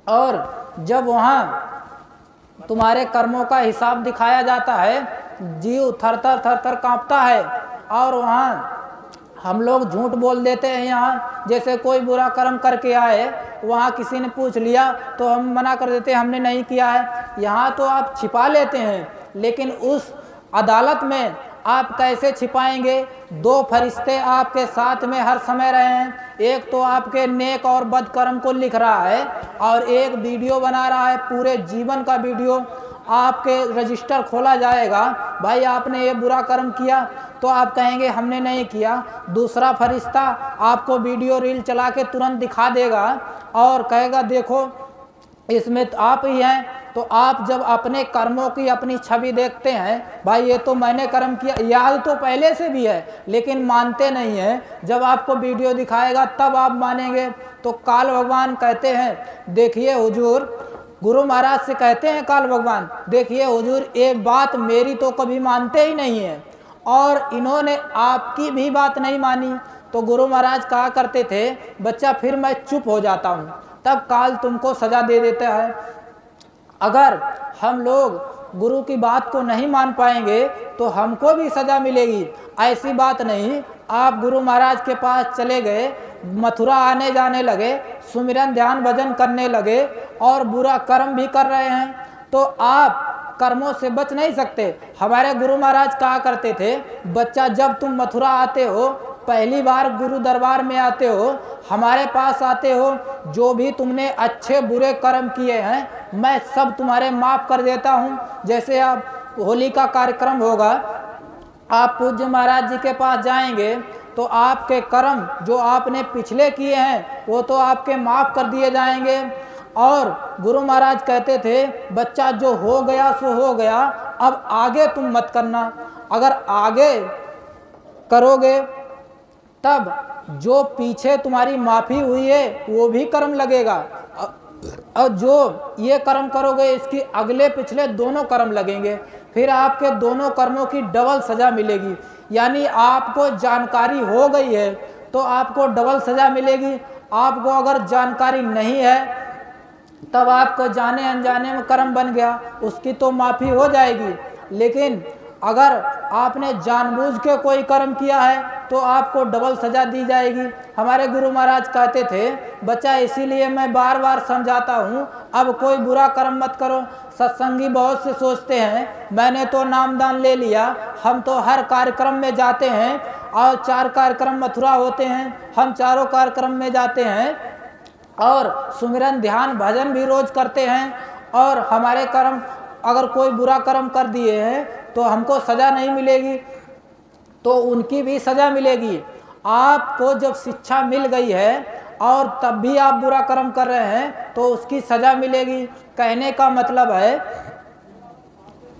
और जब वहाँ तुम्हारे कर्मों का हिसाब दिखाया जाता है, जीव थर थर कांपता है। और वहाँ हम लोग झूठ बोल देते हैं। यहाँ जैसे कोई बुरा कर्म करके आए, वहाँ किसी ने पूछ लिया तो हम मना कर देते हैं हमने नहीं किया है। यहाँ तो आप छिपा लेते हैं, लेकिन उस अदालत में आप कैसे छिपाएंगे? 2 फरिश्ते आपके साथ में हर समय रहे हैं। एक तो आपके नेक और बद कर्म को लिख रहा है और एक वीडियो बना रहा है, पूरे जीवन का वीडियो। आपके रजिस्टर खोला जाएगा, भाई आपने ये बुरा कर्म किया, तो आप कहेंगे हमने नहीं किया। दूसरा फरिश्ता आपको वीडियो रील चला के तुरंत दिखा देगा और कहेगा देखो इसमें तो आप ही हैं। तो आप जब अपने कर्मों की अपनी छवि देखते हैं, भाई ये तो मैंने कर्म किया, याद तो पहले से भी है लेकिन मानते नहीं हैं। जब आपको वीडियो दिखाएगा तब आप मानेंगे। तो काल भगवान कहते हैं देखिए हुजूर, गुरु महाराज से कहते हैं काल भगवान देखिए हुजूर एक बात मेरी तो कभी मानते ही नहीं है और इन्होंने आपकी भी बात नहीं मानी। तो गुरु महाराज कहा करते थे, बच्चा फिर मैं चुप हो जाता हूँ, तब काल तुमको सजा दे देता है। अगर हम लोग गुरु की बात को नहीं मान पाएंगे तो हमको भी सजा मिलेगी। ऐसी बात नहीं, आप गुरु महाराज के पास चले गए, मथुरा आने जाने लगे, सुमिरन ध्यान भजन करने लगे और बुरा कर्म भी कर रहे हैं, तो आप कर्मों से बच नहीं सकते। हमारे गुरु महाराज कहा करते थे, बच्चा जब तुम मथुरा आते हो, पहली बार गुरु दरबार में आते हो, हमारे पास आते हो, जो भी तुमने अच्छे बुरे कर्म किए हैं मैं सब तुम्हारे माफ़ कर देता हूँ। जैसे आप होली का कार्यक्रम होगा, आप पूज्य महाराज जी के पास जाएंगे तो आपके कर्म जो आपने पिछले किए हैं वो तो आपके माफ़ कर दिए जाएंगे। और गुरु महाराज कहते थे, बच्चा जो हो गया सो हो गया, अब आगे तुम मत करना। अगर आगे करोगे तब जो पीछे तुम्हारी माफ़ी हुई है वो भी कर्म लगेगा, और जो ये कर्म करोगे इसकी अगले पिछले दोनों कर्म लगेंगे, फिर आपके दोनों कर्मों की डबल सज़ा मिलेगी। यानी आपको जानकारी हो गई है तो आपको डबल सज़ा मिलेगी। आपको अगर जानकारी नहीं है तब आपको जाने अनजाने में कर्म बन गया, उसकी तो माफ़ी हो जाएगी। लेकिन अगर आपने जानबूझ के कोई कर्म किया है तो आपको डबल सज़ा दी जाएगी। हमारे गुरु महाराज कहते थे, बच्चा इसीलिए मैं बार बार समझाता हूँ, अब कोई बुरा कर्म मत करो। सत्संगी बहुत से सोचते हैं मैंने तो नामदान ले लिया, हम तो हर कार्यक्रम में जाते हैं और 4 कार्यक्रम मथुरा होते हैं, हम चारों कार्यक्रम में जाते हैं और सुमिरन ध्यान भजन भी रोज करते हैं, और हमारे कर्म अगर कोई बुरा कर्म कर दिए हैं तो हमको सज़ा नहीं मिलेगी, तो उनकी भी सज़ा मिलेगी। आपको जब शिक्षा मिल गई है और तब भी आप बुरा कर्म कर रहे हैं तो उसकी सज़ा मिलेगी। कहने का मतलब है,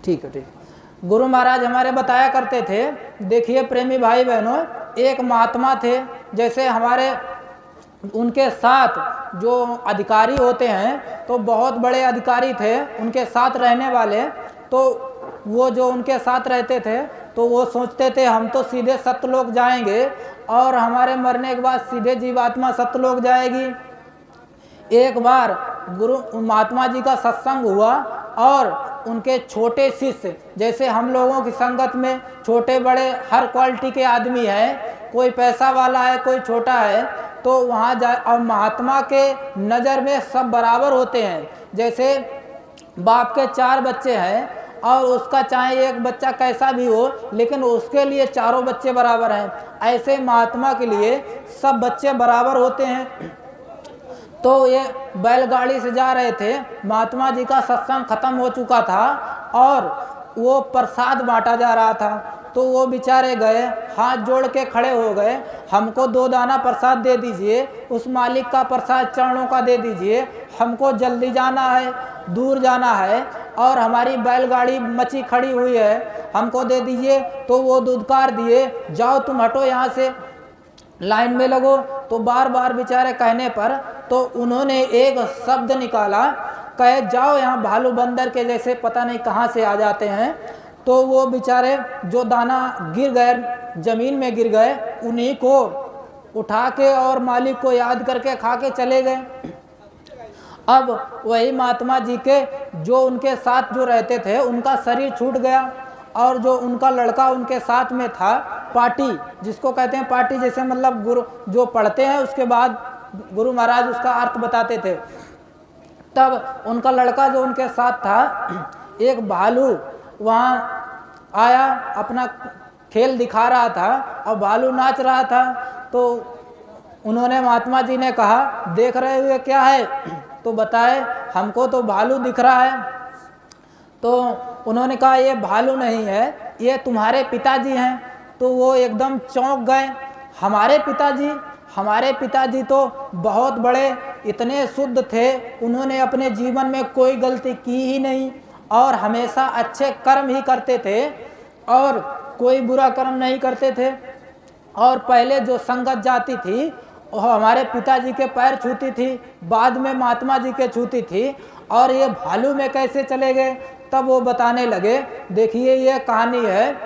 ठीक है ठीक। गुरु महाराज हमारे बताया करते थे, देखिए प्रेमी भाई बहनों, एक महात्मा थे, जैसे हमारे उनके साथ जो अधिकारी होते हैं तो बहुत बड़े अधिकारी थे उनके साथ रहने वाले, तो वो जो उनके साथ रहते थे तो वो सोचते थे हम तो सीधे सत्यलोक जाएंगे और हमारे मरने के बाद सीधे जीवात्मा सत्यलोक जाएगी। एक बार गुरु महात्मा जी का सत्संग हुआ और उनके छोटे शिष्य, जैसे हम लोगों की संगत में छोटे बड़े हर क्वालिटी के आदमी हैं, कोई पैसा वाला है कोई छोटा है, तो वहाँ जा, और महात्मा के नज़र में सब बराबर होते हैं। जैसे बाप के 4 बच्चे हैं और उसका चाहे एक बच्चा कैसा भी हो लेकिन उसके लिए चारों बच्चे बराबर हैं, ऐसे महात्मा के लिए सब बच्चे बराबर होते हैं। तो ये बैलगाड़ी से जा रहे थे, महात्मा जी का सत्संग खत्म हो चुका था और वो प्रसाद बांटा जा रहा था, तो वो बेचारे गए, हाथ जोड़ के खड़े हो गए, हमको 2 दाना प्रसाद दे दीजिए, उस मालिक का प्रसाद चरणों का दे दीजिए, हमको जल्दी जाना है, दूर जाना है और हमारी बैलगाड़ी मची खड़ी हुई है, हमको दे दीजिए। तो वो दुदकार दिए, जाओ तुम हटो यहाँ से, लाइन में लगो। तो बार बार बेचारे कहने पर तो उन्होंने एक शब्द निकाला, कहे जाओ यहाँ भालू बंदर के जैसे पता नहीं कहाँ से आ जाते हैं। तो वो बेचारे जो दाना गिर गए, ज़मीन में गिर गए, उन्हीं को उठा के और मालिक को याद करके खा के चले गए। अब वही महात्मा जी के जो उनके साथ जो रहते थे उनका शरीर छूट गया और जो उनका लड़का उनके साथ में था, पाटी जिसको कहते हैं, पाटी जैसे मतलब गुरु जो पढ़ते हैं उसके बाद गुरु महाराज उसका अर्थ बताते थे। तब उनका लड़का जो उनके साथ था, एक भालू वहाँ आया, अपना खेल दिखा रहा था और भालू नाच रहा था। तो उन्होंने महात्मा जी ने कहा, देख रहे हुए क्या है? तो बताए, हमको तो भालू दिख रहा है। तो उन्होंने कहा ये भालू नहीं है, ये तुम्हारे पिताजी हैं। तो वो एकदम चौंक गए, हमारे पिताजी तो बहुत बड़े, इतने शुद्ध थे, उन्होंने अपने जीवन में कोई गलती की ही नहीं और हमेशा अच्छे कर्म ही करते थे और कोई बुरा कर्म नहीं करते थे। और पहले जो संगत जाती थी वो हमारे पिताजी के पैर छूती थी, बाद में महात्मा जी के छूती थी, और ये भालू में कैसे चले गए? तब वो बताने लगे, देखिए ये कहानी है,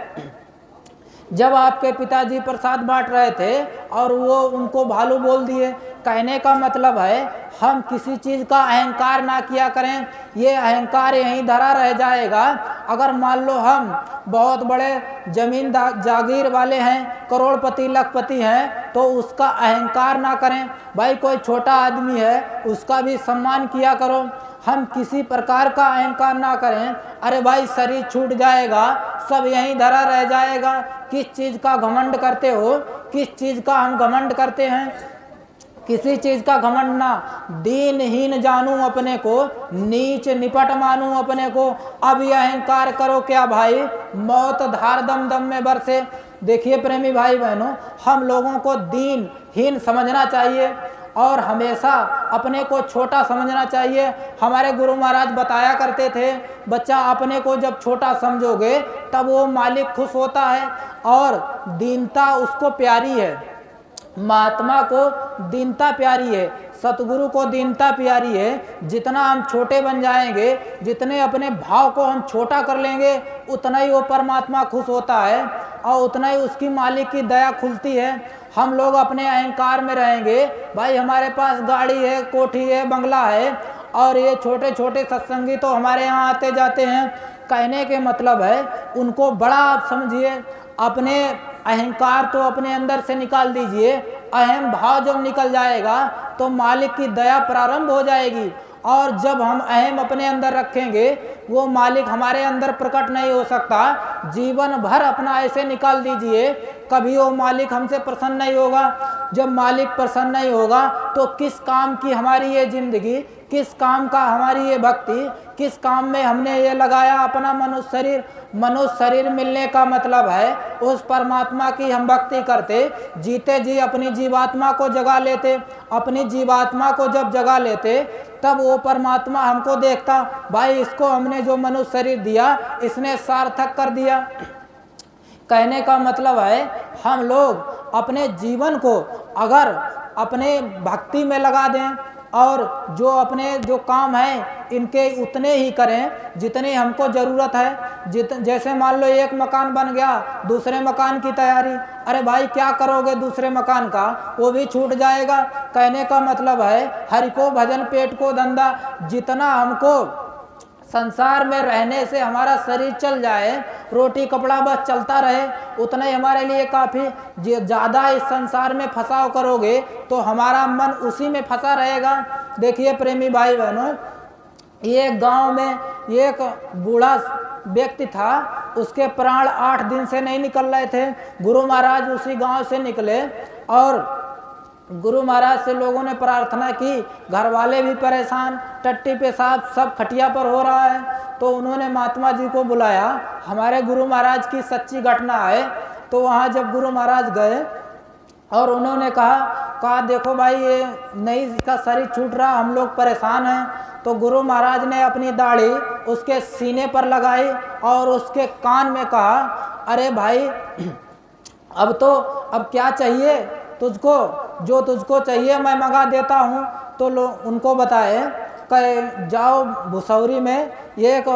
जब आपके पिताजी प्रसाद बांट रहे थे और वो उनको भालू बोल दिए। कहने का मतलब है हम किसी चीज़ का अहंकार ना किया करें, ये अहंकार यहीं धरा रह जाएगा। अगर मान लो हम बहुत बड़े जमीन जागीर वाले हैं, करोड़पति लखपति हैं, तो उसका अहंकार ना करें। भाई कोई छोटा आदमी है उसका भी सम्मान किया करो, हम किसी प्रकार का अहंकार ना करें। अरे भाई शरीर छूट जाएगा, सब यहीं धरा रह जाएगा। किस चीज़ का घमंड करते हो, किस चीज़ का हम घमंड करते हैं? किसी चीज़ का घमंड ना। दीनहीन जानूं अपने को, नीच निपट मानूं अपने को। अब यह अहंकार करो क्या भाई, मौत धार दम दम में बरसे। देखिए प्रेमी भाई बहनों, हम लोगों को दीनहीन समझना चाहिए और हमेशा अपने को छोटा समझना चाहिए। हमारे गुरु महाराज बताया करते थे, बच्चा अपने को जब छोटा समझोगे तब वो मालिक खुश होता है और दीनता उसको प्यारी है। महात्मा को दीनता प्यारी है, सतगुरु को दीनता प्यारी है। जितना हम छोटे बन जाएंगे, जितने अपने भाव को हम छोटा कर लेंगे, उतना ही वो परमात्मा खुश होता है और उतना ही उसकी मालिक की दया खुलती है। हम लोग अपने अहंकार में रहेंगे, भाई हमारे पास गाड़ी है, कोठी है, बंगला है और ये छोटे छोटे सत्संगी तो हमारे यहाँ आते जाते हैं। कहने के मतलब है उनको बड़ा आप समझिए, अपने अहंकार तो अपने अंदर से निकाल दीजिए। अहम भाव जब निकल जाएगा तो मालिक की दया प्रारंभ हो जाएगी और जब हम अहम अपने अंदर रखेंगे वो मालिक हमारे अंदर प्रकट नहीं हो सकता। जीवन भर अपना ऐसे निकाल दीजिए, कभी वो मालिक हमसे प्रसन्न नहीं होगा। जब मालिक प्रसन्न नहीं होगा तो किस काम की हमारी ये जिंदगी, किस काम का हमारी ये भक्ति, किस काम में हमने ये लगाया अपना मनुष्य शरीर। मनुष्य शरीर मिलने का मतलब है उस परमात्मा की हम भक्ति करते, जीते जी अपनी जीवात्मा को जगा लेते। अपनी जीवात्मा को जब जगा लेते तब वो परमात्मा हमको देखता, भाई इसको हमने जो मनुष्य शरीर दिया इसने सार्थक कर दिया। कहने का मतलब है हम लोग अपने जीवन को अगर अपने भक्ति में लगा दें और जो अपने जो काम है इनके उतने ही करें जितनी हमको ज़रूरत है। जैसे मान लो एक मकान बन गया, दूसरे मकान की तैयारी, अरे भाई क्या करोगे दूसरे मकान का, वो भी छूट जाएगा। कहने का मतलब है हरि को भजन पेट को धंधा। जितना हमको संसार में रहने से हमारा शरीर चल जाए, रोटी कपड़ा बस चलता रहे, उतना ही हमारे लिए काफ़ी। ज़्यादा इस संसार में फंसाव करोगे तो हमारा मन उसी में फंसा रहेगा। देखिए प्रेमी भाई बहनों, ये गांव में एक बूढ़ा व्यक्ति था, उसके प्राण 8 दिन से नहीं निकल रहे थे। गुरु महाराज उसी गांव से निकले और गुरु महाराज से लोगों ने प्रार्थना की, घर वाले भी परेशान, टट्टी पेशाब सब खटिया पर हो रहा है। तो उन्होंने महात्मा जी को बुलाया, हमारे गुरु महाराज की सच्ची घटना है। तो वहाँ जब गुरु महाराज गए और उन्होंने कहा देखो भाई ये नहीं इसका शरीर छूट रहा, हम लोग परेशान हैं। तो गुरु महाराज ने अपनी दाढ़ी उसके सीने पर लगाई और उसके कान में कहा, अरे भाई अब क्या चाहिए तुझको, जो तुझको चाहिए मैं मंगा देता हूँ। तो लोग उनको बताए कि जाओ भुसौरी में ये एक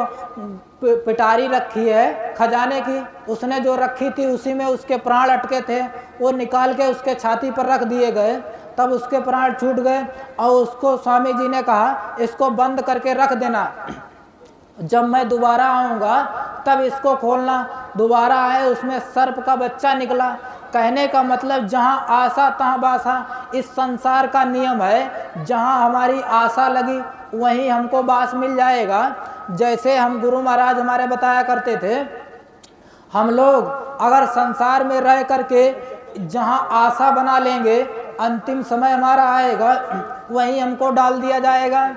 पिटारी रखी है खजाने की, उसने जो रखी थी उसी में उसके प्राण अटके थे, वो निकाल के उसके छाती पर रख दिए गए, तब उसके प्राण छूट गए। और उसको स्वामी जी ने कहा इसको बंद करके रख देना, जब मैं दोबारा आऊँगा तब इसको खोलना। दोबारा आए, उसमें सर्प का बच्चा निकला। कहने का मतलब जहाँ आशा तहाँ बासा, इस संसार का नियम है, जहाँ हमारी आशा लगी वहीं हमको बास मिल जाएगा। जैसे हम गुरु महाराज हमारे बताया करते थे, हम लोग अगर संसार में रह करके जहाँ आशा बना लेंगे, अंतिम समय हमारा आएगा वहीं हमको डाल दिया जाएगा।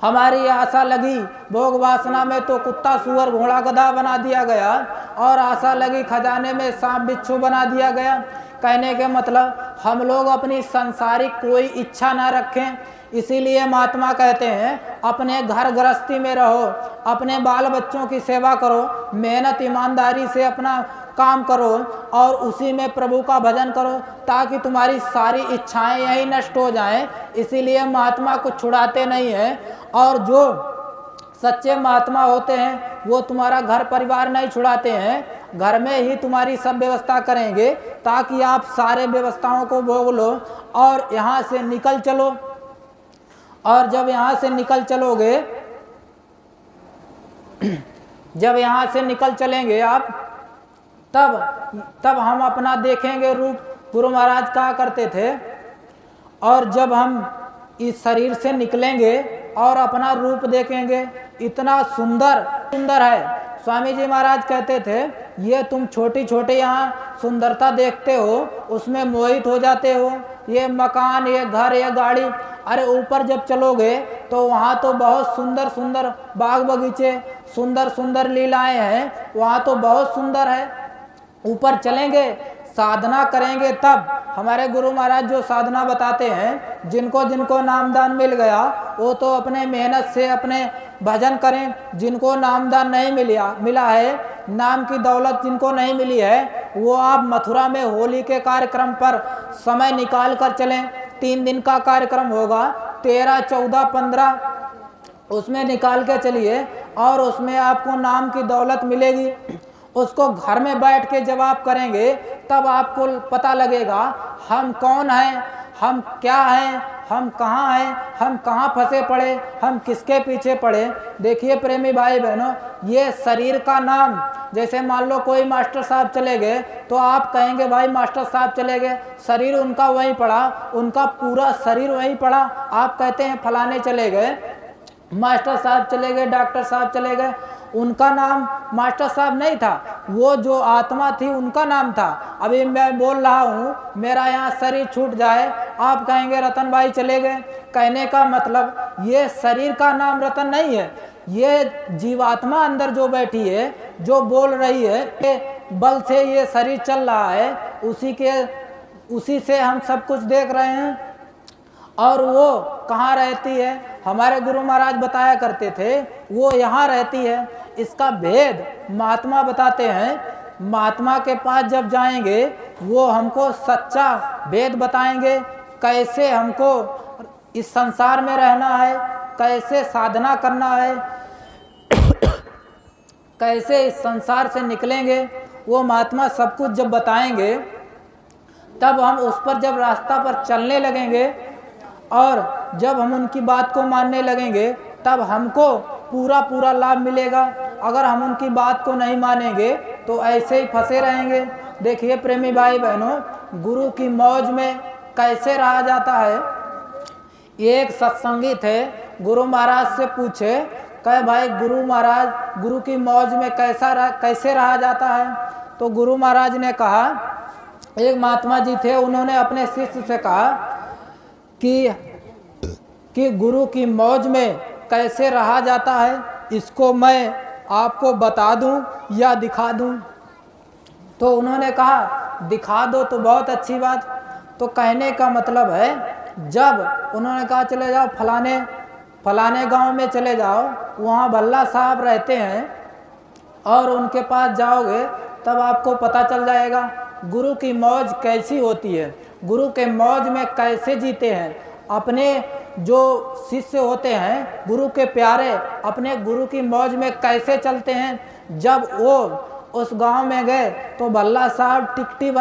हमारी आशा लगी भोग वासना में तो कुत्ता सुअर घोड़ा गधा बना दिया गया, और आशा लगी खजाने में सांप बिच्छू बना दिया गया। कहने के मतलब हम लोग अपनी सांसारिक कोई इच्छा ना रखें। इसीलिए महात्मा कहते हैं अपने घर गृहस्थी में रहो, अपने बाल बच्चों की सेवा करो, मेहनत ईमानदारी से अपना काम करो और उसी में प्रभु का भजन करो, ताकि तुम्हारी सारी इच्छाएं यही नष्ट हो जाएं। इसीलिए महात्मा को छुड़ाते नहीं हैं, और जो सच्चे महात्मा होते हैं वो तुम्हारा घर परिवार नहीं छुड़ाते हैं, घर में ही तुम्हारी सब व्यवस्था करेंगे ताकि आप सारे व्यवस्थाओं को भोग लो और यहाँ से निकल चलो। और जब यहाँ से निकल चलोगे, जब यहाँ से निकल चलेंगे आप, तब हम अपना देखेंगे रूप। गुरु महाराज कहा करते थे, और जब हम इस शरीर से निकलेंगे और अपना रूप देखेंगे, इतना सुंदर सुंदर है। स्वामी जी महाराज कहते थे, ये तुम छोटी छोटी यहाँ सुंदरता देखते हो, उसमें मोहित हो जाते हो। ये मकान, ये घर, ये गाड़ी, अरे ऊपर जब चलोगे तो वहाँ तो बहुत सुंदर सुंदर बाग बगीचे, सुंदर सुंदर लीलाएं हैं, वहाँ तो बहुत सुंदर है। ऊपर चलेंगे, साधना करेंगे, तब हमारे गुरु महाराज जो साधना बताते हैं, जिनको जिनको नामदान मिल गया वो तो अपने मेहनत से अपने भजन करें। जिनको नामदान नहीं मिला है, नाम की दौलत जिनको नहीं मिली है, वो आप मथुरा में होली के कार्यक्रम पर समय निकाल कर चलें। 3 दिन का कार्यक्रम होगा, 13, 14, 15, उसमें निकाल के चलिए और उसमें आपको नाम की दौलत मिलेगी। उसको घर में बैठ के जब आप करेंगे तब आपको पता लगेगा हम कौन हैं, हम क्या हैं, हम कहाँ हैं, हम कहाँ फंसे पड़े, हम किसके पीछे पड़े। देखिए प्रेमी भाई बहनों, ये शरीर का नाम, जैसे मान लो कोई मास्टर साहब चले गए तो आप कहेंगे भाई मास्टर साहब चले गए, शरीर उनका वहीं पड़ा, उनका पूरा शरीर वहीं पड़ा। आप कहते हैं फलाने चले गए, मास्टर साहब चले गए, डॉक्टर साहब चले गए, उनका नाम मास्टर साहब नहीं था, वो जो आत्मा थी उनका नाम था। अभी मैं बोल रहा हूँ, मेरा यहाँ शरीर छूट जाए, आप कहेंगे रतन भाई चले गए। कहने का मतलब ये शरीर का नाम रतन नहीं है, ये जीवात्मा अंदर जो बैठी है, जो बोल रही है, बल से ये शरीर चल रहा है, उसी से हम सब कुछ देख रहे हैं। और वो कहाँ रहती है? हमारे गुरु महाराज बताया करते थे, वो यहाँ रहती है। इसका भेद महात्मा बताते हैं। महात्मा के पास जब जाएंगे वो हमको सच्चा भेद बताएंगे, कैसे हमको इस संसार में रहना है, कैसे साधना करना है, कैसे इस संसार से निकलेंगे। वो महात्मा सब कुछ जब बताएंगे तब हम उस पर जब रास्ता पर चलने लगेंगे और जब हम उनकी बात को मानने लगेंगे तब हमको पूरा पूरा लाभ मिलेगा। अगर हम उनकी बात को नहीं मानेंगे तो ऐसे ही फंसे रहेंगे। देखिए प्रेमी भाई बहनों, गुरु की मौज में कैसे रहा जाता है। एक सत्संगी थे, गुरु महाराज से पूछे, कहे भाई गुरु महाराज, गुरु की मौज में कैसे रहा जाता है। तो गुरु महाराज ने कहा, एक महात्मा जी थे, उन्होंने अपने शिष्य से कहा कि गुरु की मौज में कैसे रहा जाता है, इसको मैं आपको बता दूं या दिखा दूं। तो उन्होंने कहा दिखा दो तो बहुत अच्छी बात। तो कहने का मतलब है, जब उन्होंने कहा चले जाओ फलाने गांव में चले जाओ, वहाँ भल्ला साहब रहते हैं और उनके पास जाओगे तब आपको पता चल जाएगा गुरु की मौज कैसी होती है, गुरु के मौज में कैसे जीते हैं। अपने जो शिष्य होते हैं, गुरु के प्यारे, अपने गुरु की मौज में कैसे चलते हैं। जब वो उस गांव में गए तो भल्ला साहब टिकटी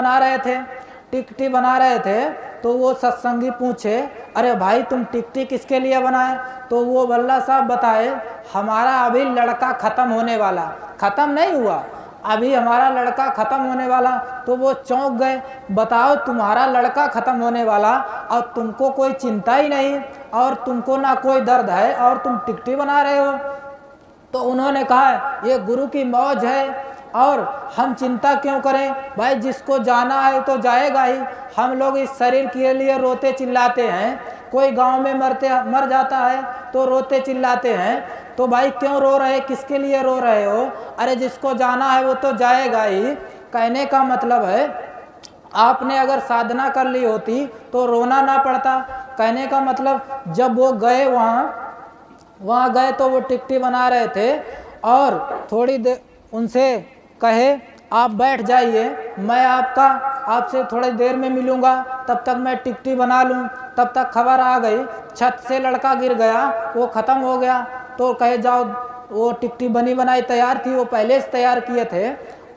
बना रहे थे तो वो सत्संगी पूछे, अरे भाई तुम टिकटी किसके लिए बनाए। तो वो भल्ला साहब बताए, हमारा अभी लड़का ख़त्म होने वाला, ख़त्म नहीं हुआ, अभी हमारा लड़का ख़त्म होने वाला। तो वो चौंक गए, बताओ तुम्हारा लड़का ख़त्म होने वाला और तुमको कोई चिंता ही नहीं और तुमको ना कोई दर्द है और तुम टिकटी बना रहे हो। तो उन्होंने कहा ये गुरु की मौज है और हम चिंता क्यों करें भाई, जिसको जाना है तो जाएगा ही। हम लोग इस शरीर के लिए रोते चिल्लाते हैं, कोई गांव में मर जाता है तो रोते चिल्लाते हैं, तो भाई क्यों रो रहे, किसके लिए रो रहे हो। अरे जिसको जाना है वो तो जाएगा ही। कहने का मतलब है, आपने अगर साधना कर ली होती तो रोना ना पड़ता। कहने का मतलब जब वो गए वहाँ गए तो वो टिकटी बना रहे थे और थोड़ी देर उनसे कहे आप बैठ जाइए, मैं आपसे थोड़ी देर में मिलूँगा, तब तक मैं टिकटी बना लूँ। तब तक खबर आ गई छत से लड़का गिर गया, वो ख़त्म हो गया। तो कहे जाओ, वो टिकटी बनी बनाई तैयार थी, वो पहले से तैयार किए थे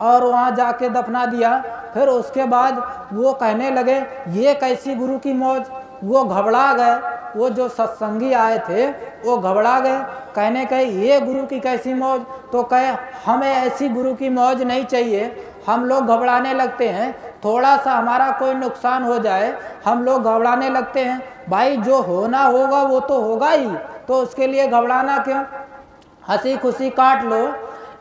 और वहाँ जाके दफना दिया। फिर उसके बाद वो कहने लगे ये कैसी गुरु की मौज। वो घबरा गए, वो जो सत्संगी आए थे वो घबरा गए, कहने कहे ये गुरु की कैसी मौज। तो कहे हमें ऐसी गुरु की मौज नहीं चाहिए। हम लोग घबराने लगते हैं, थोड़ा सा हमारा कोई नुकसान हो जाए हम लोग घबराने लगते हैं। भाई जो होना होगा वो तो होगा ही, तो उसके लिए घबराना क्यों, हंसी खुशी काट लो।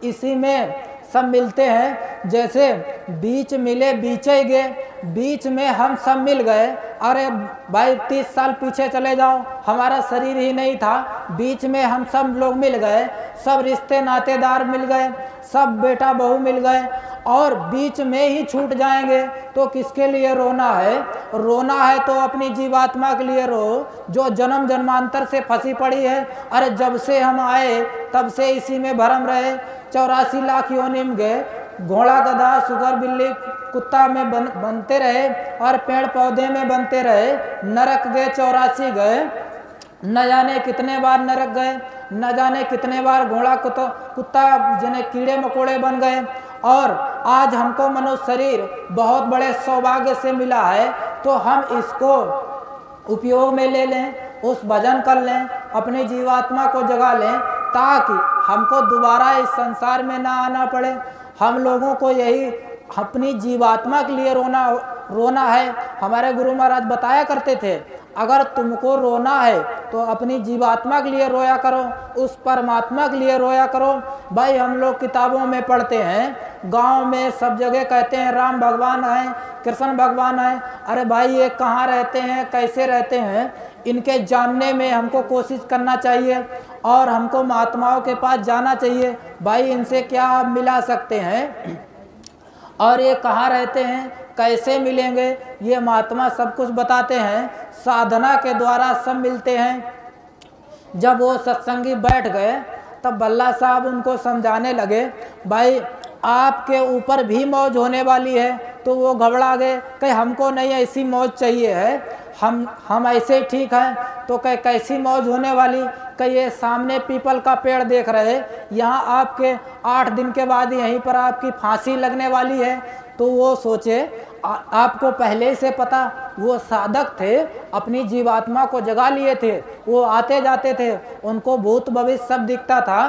इसी में सब मिलते हैं, जैसे बीच मिले बीचे गए, बीच में हम सब मिल गए। अरे भाई 30 साल पीछे चले जाओ, हमारा शरीर ही नहीं था, बीच में हम सब लोग मिल गए, सब रिश्ते नातेदार मिल गए, सब बेटा बहू मिल गए और बीच में ही छूट जाएंगे। तो किसके लिए रोना है? रोना है तो अपनी जीवात्मा के लिए रो जो जन्म जन्मांतर से फंसी पड़ी है। अरे जब से हम आए तब से इसी में भरम रहे, 84 लाख योनि में गए, घोड़ा गधा सुगर बिल्ली कुत्ता में बनते रहे और पेड़ पौधे में बनते रहे। नरक गए 84 गए, न जाने कितने बार नरक गए, न जाने कितने बार घोड़ा कुत्ता जिन्हें कीड़े मकोड़े बन गए। और आज हमको मनुष्य शरीर बहुत बड़े सौभाग्य से मिला है, तो हम इसको उपयोग में ले लें, उस भजन कर लें, अपनी जीवात्मा को जगा लें, ताकि हमको दोबारा इस संसार में ना आना पड़े। हम लोगों को यही अपनी जीवात्मा के लिए रोना है। हमारे गुरु महाराज बताया करते थे, अगर तुमको रोना है तो अपनी जीवात्मा के लिए रोया करो, उस परमात्मा के लिए रोया करो। भाई हम लोग किताबों में पढ़ते हैं, गांव में सब जगह कहते हैं राम भगवान हैं, कृष्ण भगवान हैं। अरे भाई ये कहाँ रहते हैं, कैसे रहते हैं, इनके जानने में हमको कोशिश करना चाहिए और हमको महात्माओं के पास जाना चाहिए। भाई इनसे क्या आप मिला सकते हैं और ये कहाँ रहते हैं, कैसे मिलेंगे, ये महात्मा सब कुछ बताते हैं। साधना के द्वारा सब मिलते हैं। जब वो सत्संगी बैठ गए तब बल्ला साहब उनको समझाने लगे, भाई आपके ऊपर भी मौज होने वाली है। तो वो घबरा गए, कहे हमको नहीं ऐसी मौज चाहिए है, हम ऐसे ठीक हैं। तो कहे कैसी मौज होने वाली? कहे ये सामने पीपल का पेड़ देख रहे, यहाँ आपके 8 दिन के बाद यहीं पर आपकी फांसी लगने वाली है। तो वो सोचे आपको पहले से पता, वो साधक थे, अपनी जीवात्मा को जगा लिए थे, वो आते जाते थे, उनको भूत भविष्य सब दिखता था।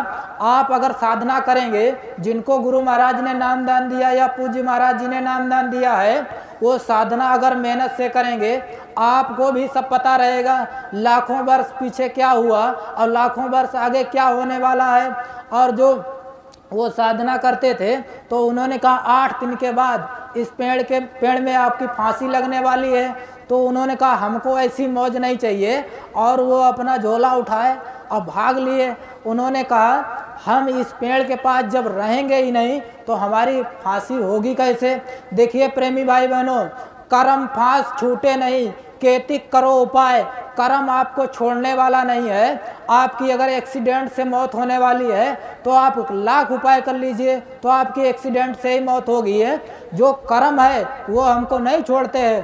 आप अगर साधना करेंगे, जिनको गुरु महाराज ने नाम दान दिया या पूज्य महाराज जी ने नाम दान दिया है, वो साधना अगर मेहनत से करेंगे, आपको भी सब पता रहेगा लाखों वर्ष पीछे क्या हुआ और लाखों वर्ष आगे क्या होने वाला है। और जो वो साधना करते थे तो उन्होंने कहा 8 दिन के बाद इस पेड़ में आपकी फांसी लगने वाली है। तो उन्होंने कहा हमको ऐसी मौज नहीं चाहिए और वो अपना झोला उठाए और भाग लिए। उन्होंने कहा हम इस पेड़ के पास जब रहेंगे ही नहीं तो हमारी फांसी होगी कैसे। देखिए प्रेमी भाई बहनों, कर्म फांस छूटे नहीं, केतिक करो उपाय। कर्म आपको छोड़ने वाला नहीं है। आपकी अगर एक्सीडेंट से मौत होने वाली है तो आप लाख उपाय कर लीजिए तो आपकी एक्सीडेंट से ही मौत होगी है। जो कर्म है वो हमको नहीं छोड़ते हैं,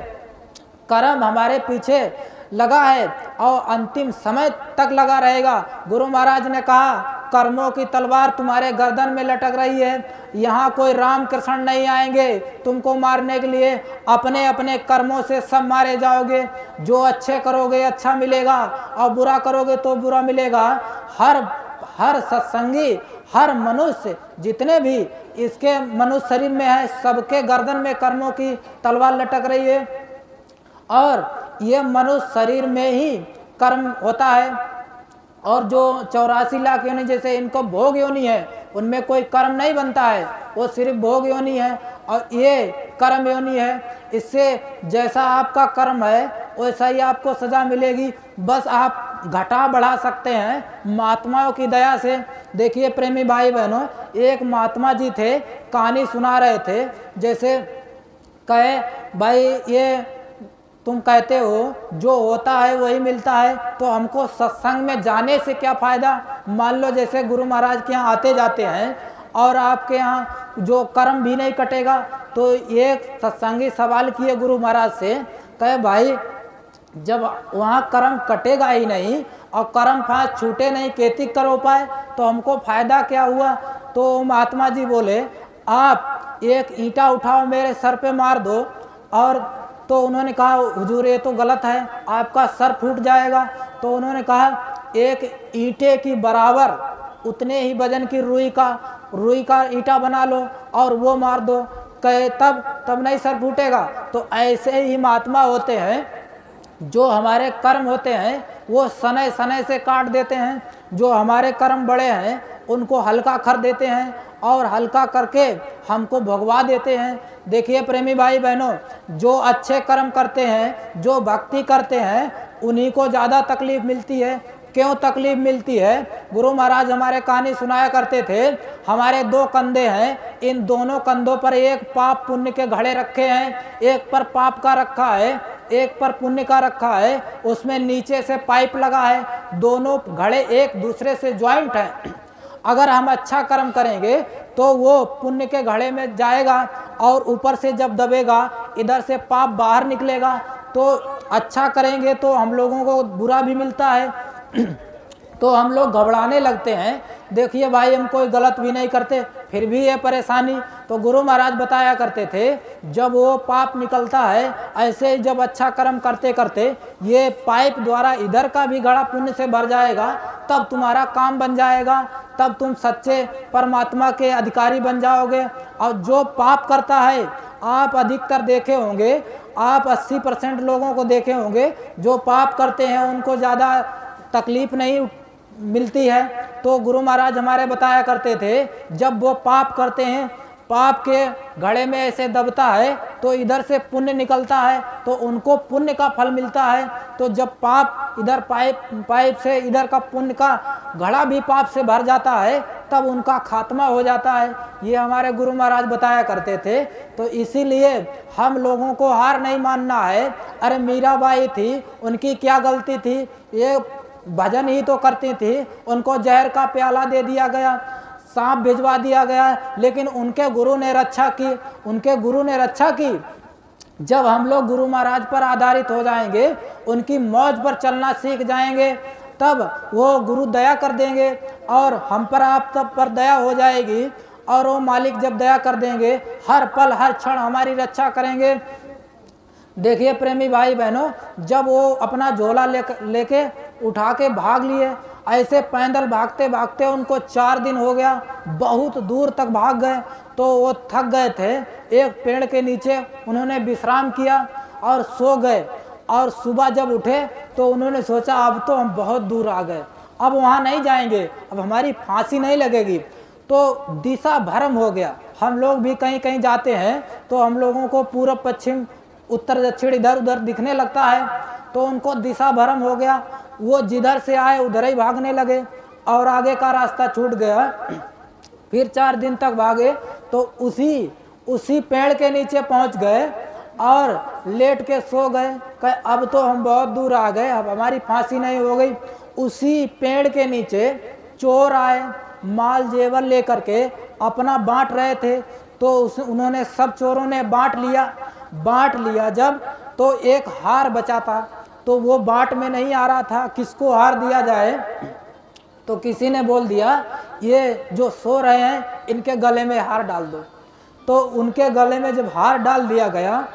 कर्म हमारे पीछे लगा है और अंतिम समय तक लगा रहेगा। गुरु महाराज ने कहा कर्मों की तलवार तुम्हारे गर्दन में लटक रही है, यहाँ कोई राम कृष्ण नहीं आएंगे तुमको मारने के लिए, अपने अपने कर्मों से सब मारे जाओगे। जो अच्छे करोगे अच्छा मिलेगा और बुरा करोगे तो बुरा मिलेगा। हर सत्संगी, हर मनुष्य जितने भी इसके मनुष्य शरीर में है, सबके गर्दन में कर्मों की तलवार लटक रही है और ये मनुष्य शरीर में ही कर्म होता है। और जो 84 लाख योनि जैसे इनको भोग योनि है, उनमें कोई कर्म नहीं बनता है, वो सिर्फ भोग योनि है और ये कर्म योनि है। इससे जैसा आपका कर्म है वैसा ही आपको सजा मिलेगी, बस आप घटा बढ़ा सकते हैं महात्माओं की दया से। देखिए प्रेमी भाई बहनों, एक महात्मा जी थे, कहानी सुना रहे थे। जैसे कहे भाई ये तुम कहते हो जो होता है वही मिलता है, तो हमको सत्संग में जाने से क्या फ़ायदा। मान लो जैसे गुरु महाराज के यहाँ आते जाते हैं और आपके यहाँ जो कर्म भी नहीं कटेगा। तो एक सत्संगी सवाल किए गुरु महाराज से, कहे भाई जब वहाँ कर्म कटेगा ही नहीं और कर्म फांस छूटे नहीं, केतिक करो पाए, तो हमको फ़ायदा क्या हुआ। तो महात्मा जी बोले आप एक ईंटा उठाओ मेरे सर पे मार दो। और तो उन्होंने कहा हुजूर ये तो गलत है, आपका सर फूट जाएगा। तो उन्होंने कहा एक ईंटे की बराबर उतने ही वजन की रुई का ईंटा बना लो और वो मार दो, कहे तब नहीं सर फूटेगा। तो ऐसे ही महात्मा होते हैं, जो हमारे कर्म होते हैं वो सनय सनय से काट देते हैं। जो हमारे कर्म बड़े हैं उनको हल्का कर देते हैं और हल्का करके हमको भगवा देते हैं। देखिए प्रेमी भाई बहनों, जो अच्छे कर्म करते हैं, जो भक्ति करते हैं, उन्हीं को ज़्यादा तकलीफ मिलती है। क्यों तकलीफ मिलती है? गुरु महाराज हमारे कहानी सुनाया करते थे, हमारे 2 कंधे हैं, इन दोनों कंधों पर एक पाप पुण्य के घड़े रखे हैं, एक पर पाप का रखा है, एक पर पुण्य का रखा है, उसमें नीचे से पाइप लगा है, दोनों घड़े एक दूसरे से ज्वाइंट हैं। अगर हम अच्छा कर्म करेंगे तो वो पुण्य के घड़े में जाएगा और ऊपर से जब दबेगा इधर से पाप बाहर निकलेगा। तो अच्छा करेंगे तो हम लोगों को बुरा भी मिलता है तो हम लोग घबराने लगते हैं। देखिए भाई, हम कोई गलत भी नहीं करते फिर भी ये परेशानी। तो गुरु महाराज बताया करते थे, जब वो पाप निकलता है, ऐसे ही जब अच्छा कर्म करते करते ये पाइप द्वारा इधर का भी घड़ा पुण्य से भर जाएगा, तब तुम्हारा काम बन जाएगा, तब तुम सच्चे परमात्मा के अधिकारी बन जाओगे। और जो पाप करता है, आप अधिकतर देखे होंगे, आप 80% लोगों को देखे होंगे, जो पाप करते हैं उनको ज़्यादा तकलीफ नहीं मिलती है। तो गुरु महाराज हमारे बताया करते थे, जब वो पाप करते हैं, पाप के घड़े में ऐसे दबता है तो इधर से पुण्य निकलता है, तो उनको पुण्य का फल मिलता है। तो जब पाप इधर पाइप से इधर का पुण्य का घड़ा भी पाप से भर जाता है, तब उनका खात्मा हो जाता है। ये हमारे गुरु महाराज बताया करते थे। तो इसीलिए हम लोगों को हार नहीं मानना है। अरे मीराबाई थी, उनकी क्या गलती थी? ये भजन ही तो करती थी, उनको जहर का प्याला दे दिया गया, सांप भिजवा दिया गया, लेकिन उनके गुरु ने रक्षा की, उनके गुरु ने रक्षा की। जब हम लोग गुरु महाराज पर आधारित हो जाएंगे, उनकी मौज पर चलना सीख जाएंगे, तब वो गुरु दया कर देंगे और हम पर आप तब पर दया हो जाएगी। और वो मालिक जब दया कर देंगे, हर पल हर क्षण हमारी रक्षा करेंगे। देखिए प्रेमी भाई बहनों, जब वो अपना झोला लेके उठा के भाग लिए, ऐसे पैदल भागते भागते उनको 4 दिन हो गया, बहुत दूर तक भाग गए। तो वो थक गए थे, एक पेड़ के नीचे उन्होंने विश्राम किया और सो गए। और सुबह जब उठे तो उन्होंने सोचा अब तो हम बहुत दूर आ गए, अब वहाँ नहीं जाएंगे, अब हमारी फांसी नहीं लगेगी। तो दिशा भ्रम हो गया। हम लोग भी कहीं कहीं जाते हैं तो हम लोगों को पूर्व पश्चिम उत्तर दक्षिण इधर उधर दिखने लगता है, तो उनको दिशा भ्रम हो गया। वो जिधर से आए उधर ही भागने लगे और आगे का रास्ता छूट गया। फिर 4 दिन तक भागे तो उसी पेड़ के नीचे पहुंच गए और लेट के सो गए। कहे अब तो हम बहुत दूर आ गए, अब हमारी फांसी नहीं हो गई। उसी पेड़ के नीचे चोर आए, माल जेवर लेकर के अपना बांट रहे थे। तो उन्होंने सब चोरों ने बांट लिया जब, तो एक हार बचा था, तो वो बांट में नहीं आ रहा था, किसको हार दिया जाए। तो किसी ने बोल दिया ये जो सो रहे हैं इनके गले में हार डाल दो। तो उनके गले में जब हार डाल दिया गया,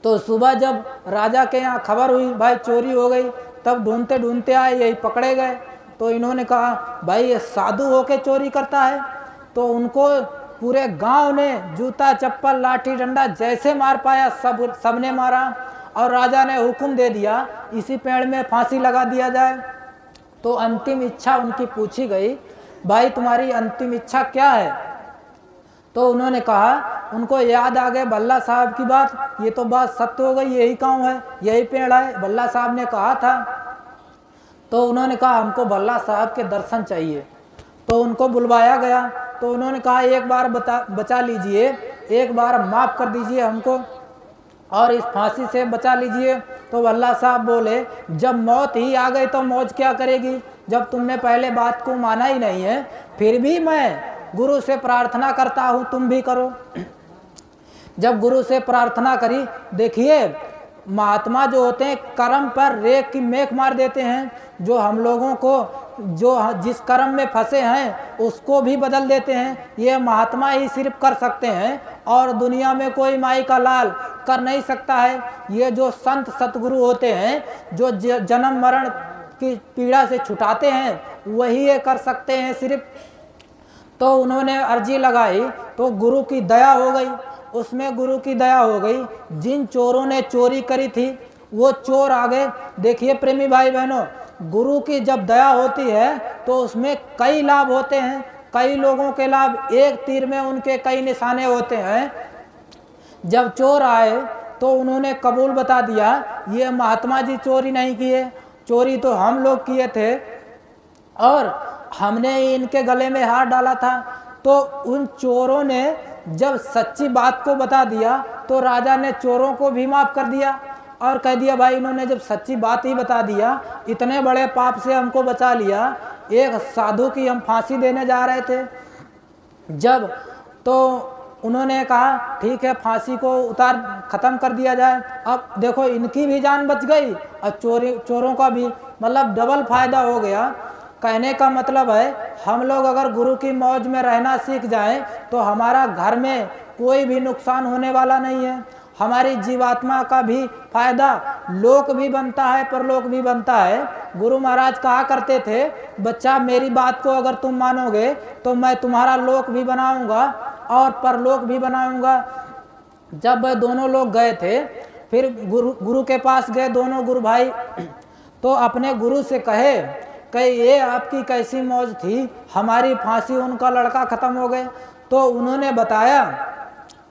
तो सुबह जब राजा के यहाँ खबर हुई भाई चोरी हो गई, तब ढूंढते ढूंढते आए, यही पकड़े गए। तो इन्होंने कहा भाई ये साधु होके चोरी करता है। तो उनको पूरे गांव ने जूता चप्पल लाठी डंडा जैसे मार पाया सबने मारा और राजा ने हुक्म दे दिया इसी पेड़ में फांसी लगा दिया जाए। तो अंतिम इच्छा उनकी पूछी गई, भाई तुम्हारी अंतिम इच्छा क्या है? तो उन्होंने कहा, उनको याद आ गए भल्ला साहब की बात, ये तो बात सत्य हो गई, यही गाँव है, यही पेड़ है, भल्ला साहब ने कहा था। तो उन्होंने कहा हमको भल्ला साहब के दर्शन चाहिए। तो उनको बुलवाया गया। तो उन्होंने कहा एक बार बचा लीजिए, एक बार माफ़ कर दीजिए हमको और इस फांसी से बचा लीजिए। तो भल्ला साहब बोले जब मौत ही आ गई तो मौज क्या करेगी, जब तुमने पहले बात को माना ही नहीं है। फिर भी मैं गुरु से प्रार्थना करता हूँ, तुम भी करो। जब गुरु से प्रार्थना करी, देखिए महात्मा जो होते हैं कर्म पर रेख की मेख मार देते हैं। जो हम लोगों को जो जिस कर्म में फंसे हैं उसको भी बदल देते हैं। ये महात्मा ही सिर्फ कर सकते हैं और दुनिया में कोई माई का लाल कर नहीं सकता है। ये जो संत सतगुरु होते हैं, जो जन्म मरण की पीड़ा से छुटाते हैं, वही ये कर सकते हैं सिर्फ। तो उन्होंने अर्जी लगाई तो गुरु की दया हो गई, उसमें गुरु की दया हो गई। जिन चोरों ने चोरी करी थी वो चोर आ गए। देखिए प्रेमी भाई बहनों, गुरु की जब दया होती है तो उसमें कई लाभ होते हैं, कई लोगों के लाभ, एक तीर में उनके कई निशाने होते हैं। जब चोर आए तो उन्होंने कबूल बता दिया, ये महात्मा जी चोरी नहीं किए, चोरी तो हम लोग किए थे और हमने इनके गले में हाथ डाला था। तो उन चोरों ने जब सच्ची बात को बता दिया तो राजा ने चोरों को भी माफ़ कर दिया और कह दिया भाई इन्होंने जब सच्ची बात ही बता दिया, इतने बड़े पाप से हमको बचा लिया। एक साधु की हम फांसी देने जा रहे थे, जब तो उन्होंने कहा ठीक है फांसी को ख़त्म कर दिया जाए। अब देखो इनकी भी जान बच गई और चोरों का भी, मतलब डबल फायदा हो गया। कहने का मतलब है हम लोग अगर गुरु की मौज में रहना सीख जाएं तो हमारा घर में कोई भी नुकसान होने वाला नहीं है। हमारी जीवात्मा का भी फायदा, लोक भी बनता है परलोक भी बनता है। गुरु महाराज कहा करते थे, बच्चा मेरी बात को अगर तुम मानोगे तो मैं तुम्हारा लोक भी बनाऊंगा और परलोक भी बनाऊंगा। जब वह दोनों लोग गए थे, फिर गुरु के पास गए दोनों गुरु भाई, तो अपने गुरु से कहे कि ये आपकी कैसी मौज थी, हमारी फांसी उनका लड़का ख़त्म हो गए। तो उन्होंने बताया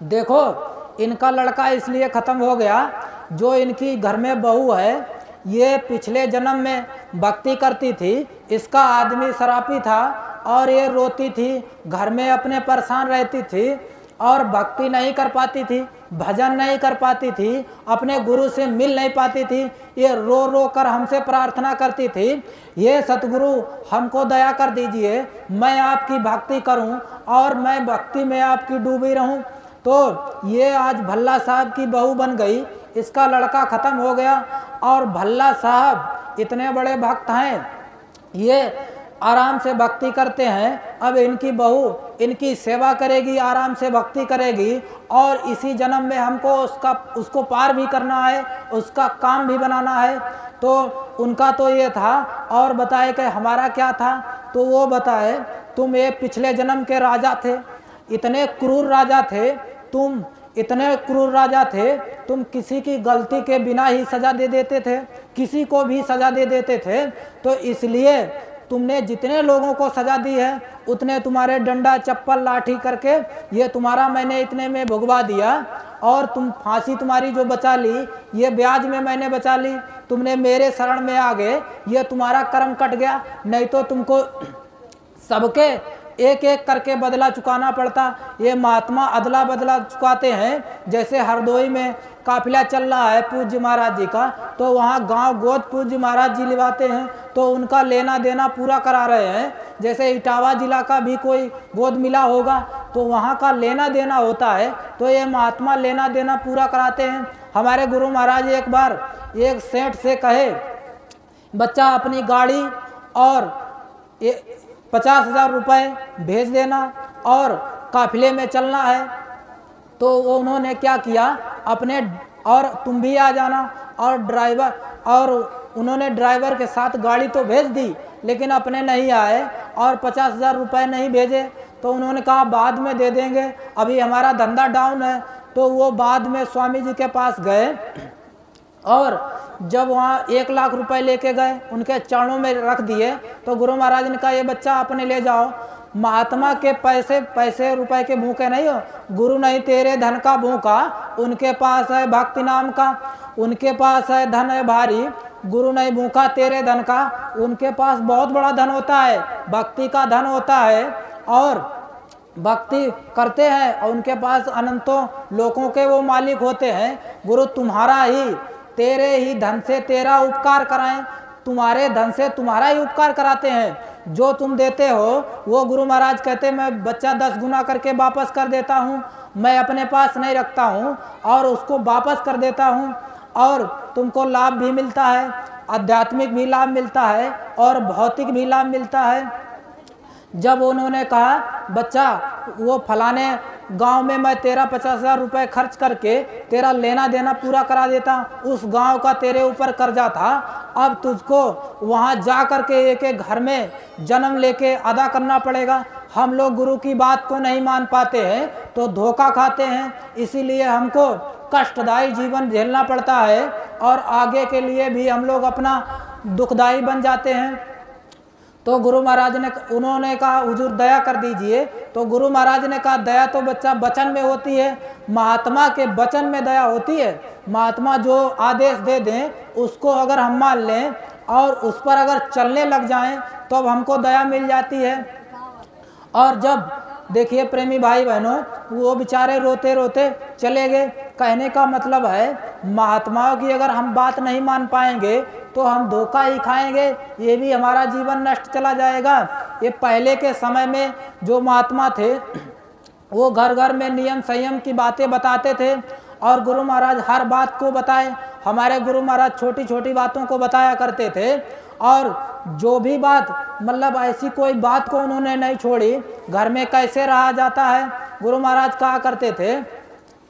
देखो इनका लड़का इसलिए ख़त्म हो गया, जो इनकी घर में बहू है ये पिछले जन्म में भक्ति करती थी, इसका आदमी शराबी था और ये रोती थी, घर में अपने परेशान रहती थी और भक्ति नहीं कर पाती थी, भजन नहीं कर पाती थी, अपने गुरु से मिल नहीं पाती थी। ये रो रो कर हमसे प्रार्थना करती थी, ये सतगुरु हमको दया कर दीजिए, मैं आपकी भक्ति करूं और मैं भक्ति में आपकी डूबी रहूं। तो ये आज भल्ला साहब की बहू बन गई, इसका लड़का ख़त्म हो गया और भल्ला साहब इतने बड़े भक्त हैं, ये आराम से भक्ति करते हैं। अब इनकी बहू इनकी सेवा करेगी, आराम से भक्ति करेगी और इसी जन्म में हमको उसको पार भी करना है, उसका काम भी बनाना है। तो उनका तो ये था। और बताए कि हमारा क्या था, तो वो बताए तुम ये पिछले जन्म के राजा थे, इतने क्रूर राजा थे, तुम इतने क्रूर राजा थे, तुम किसी की गलती के बिना ही सज़ा दे देते थे, किसी को भी सज़ा दे देते थे। तो इसलिए तुमने जितने लोगों को सज़ा दी है उतने तुम्हारे डंडा चप्पल लाठी करके ये तुम्हारा मैंने इतने में भुगवा दिया और तुम फांसी तुम्हारी जो बचा ली ये ब्याज में मैंने बचा ली, तुमने मेरे शरण में आ गए, ये तुम्हारा कर्म कट गया, नहीं तो तुमको सबके एक एक करके बदला चुकाना पड़ता। ये महात्मा अदला बदला चुकाते हैं। जैसे हरदोई में काफिला चल रहा है पूज्य महाराज जी का, तो वहाँ गांव गोद पूज्य महाराज जी लिवाते हैं, तो उनका लेना देना पूरा करा रहे हैं। जैसे इटावा जिला का भी कोई गोद मिला होगा तो वहाँ का लेना देना होता है, तो ये महात्मा लेना देना पूरा कराते हैं। हमारे गुरु महाराज एक बार एक सेठ से कहे, बच्चा अपनी गाड़ी और 50,000 रुपये भेज देना और काफिले में चलना है। तो वो उन्होंने क्या किया, अपने और तुम भी आ जाना, और ड्राइवर, और उन्होंने ड्राइवर के साथ गाड़ी तो भेज दी लेकिन अपने नहीं आए और 50,000 रुपये नहीं भेजे। तो उन्होंने कहा बाद में दे देंगे, अभी हमारा धंधा डाउन है। तो वो बाद में स्वामी जी के पास गए और जब वहाँ 1 लाख रुपए लेके गए, उनके चरणों में रख दिए, तो गुरु महाराज ने कहा ये बच्चा अपने ले जाओ। महात्मा के पैसे रुपए के भूखे नहीं हो, गुरु नहीं तेरे धन का भूखा, उनके पास है भक्ति नाम का, उनके पास है धन है भारी, गुरु नहीं भूखा तेरे धन का, उनके पास बहुत बड़ा धन होता है, भक्ति का धन होता है और भक्ति करते हैं और उनके पास अनंतों लोगों के वो मालिक होते हैं। गुरु तुम्हारा ही, तेरे ही धन से तेरा उपकार कराएं, तुम्हारे धन से तुम्हारा ही उपकार कराते हैं। जो तुम देते हो वो गुरु महाराज कहते मैं बच्चा 10 गुना करके वापस कर देता हूँ, मैं अपने पास नहीं रखता हूँ और उसको वापस कर देता हूँ और तुमको लाभ भी मिलता है, आध्यात्मिक भी लाभ मिलता है और भौतिक भी लाभ मिलता है। जब उन्होंने कहा बच्चा वो फलाने गांव में मैं तेरा 50,000 रुपये खर्च करके तेरा लेना देना पूरा करा देता, उस गांव का तेरे ऊपर कर्जा था, अब तुझको वहां जा कर के एक एक घर में जन्म लेके अदा करना पड़ेगा। हम लोग गुरु की बात को नहीं मान पाते हैं तो धोखा खाते हैं, इसीलिए हमको कष्टदायी जीवन झेलना पड़ता है और आगे के लिए भी हम लोग अपना दुखदायी बन जाते हैं। तो गुरु महाराज ने उन्होंने कहा हुजूर दया कर दीजिए। तो गुरु महाराज ने कहा दया तो बच्चा वचन में होती है, महात्मा के वचन में दया होती है। महात्मा जो आदेश दे दें उसको अगर हम मान लें और उस पर अगर चलने लग जाएं तो अब हमको दया मिल जाती है। और जब देखिए प्रेमी भाई बहनों, वो बेचारे रोते रोते चले गए। कहने का मतलब है महात्माओं की अगर हम बात नहीं मान पाएंगे तो हम धोखा ही खाएंगे, ये भी हमारा जीवन नष्ट चला जाएगा। ये पहले के समय में जो महात्मा थे वो घर घर में नियम संयम की बातें बताते थे और गुरु महाराज हर बात को बताए। हमारे गुरु महाराज छोटी छोटी बातों को बताया करते थे और जो भी बात मतलब ऐसी कोई बात को उन्होंने नहीं छोड़ी। घर में कैसे रहा जाता है, गुरु महाराज कहा करते थे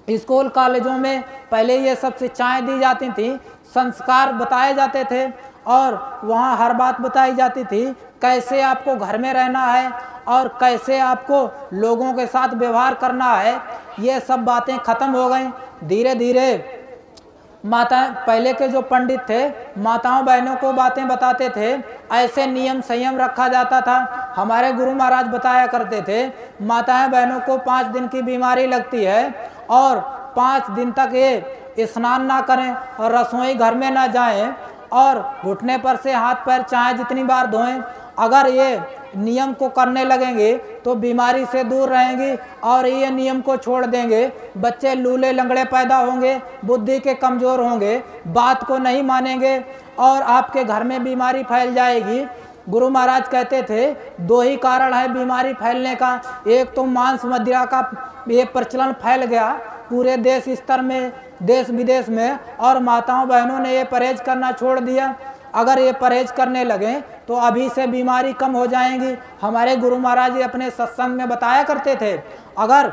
स्कूल कॉलेजों में पहले ये सब शिक्षाएं दी जाती थी, संस्कार बताए जाते थे और वहाँ हर बात बताई जाती थी, कैसे आपको घर में रहना है और कैसे आपको लोगों के साथ व्यवहार करना है। ये सब बातें ख़त्म हो गई धीरे धीरे। माताएं पहले के जो पंडित थे माताओं बहनों को बातें बताते थे, ऐसे नियम संयम रखा जाता था। हमारे गुरु महाराज बताया करते थे माताएं बहनों को 5 दिन की बीमारी लगती है और 5 दिन तक ये स्नान ना करें और रसोई घर में ना जाएं और घुटने पर से हाथ पैर चाहे जितनी बार धोएं। अगर ये नियम को करने लगेंगे तो बीमारी से दूर रहेंगी और ये नियम को छोड़ देंगे बच्चे लूले लंगड़े पैदा होंगे, बुद्धि के कमज़ोर होंगे, बात को नहीं मानेंगे और आपके घर में बीमारी फैल जाएगी। गुरु महाराज कहते थे 2 ही कारण है बीमारी फैलने का, एक तो मांस मदिरा का ये प्रचलन फैल गया पूरे देश स्तर में, देश विदेश में, और माताओं बहनों ने ये परहेज करना छोड़ दिया। अगर ये परहेज करने लगे तो अभी से बीमारी कम हो जाएंगी। हमारे गुरु महाराज जी अपने सत्संग में बताया करते थे, अगर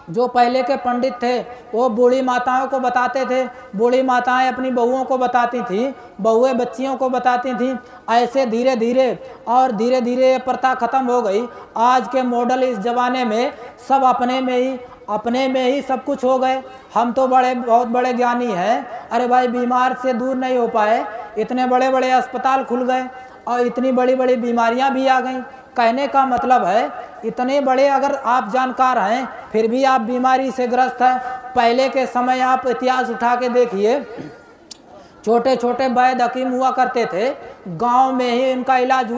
जो पहले के पंडित थे वो बूढ़ी माताओं को बताते थे, बूढ़ी माताएं अपनी बहुओं को बताती थी, बहुएं बच्चियों को बताती थी, ऐसे धीरे धीरे और धीरे धीरे ये प्रथा खत्म हो गई। आज के मॉडल इस ज़माने में सब अपने में ही सब कुछ हो गए। हम तो बहुत बड़े ज्ञानी हैं, अरे भाई बीमार से दूर नहीं हो पाए, इतने बड़े बड़े अस्पताल खुल गए और इतनी बड़ी बड़ी बीमारियां भी आ गई। कहने का मतलब है इतने बड़े अगर आप जानकार हैं फिर भी आप बीमारी से ग्रस्त हैं। पहले के समय आप इतिहास उठा के देखिए, छोटे छोटे वैद्य हकीम हुआ करते थे, गांव में ही इनका इलाज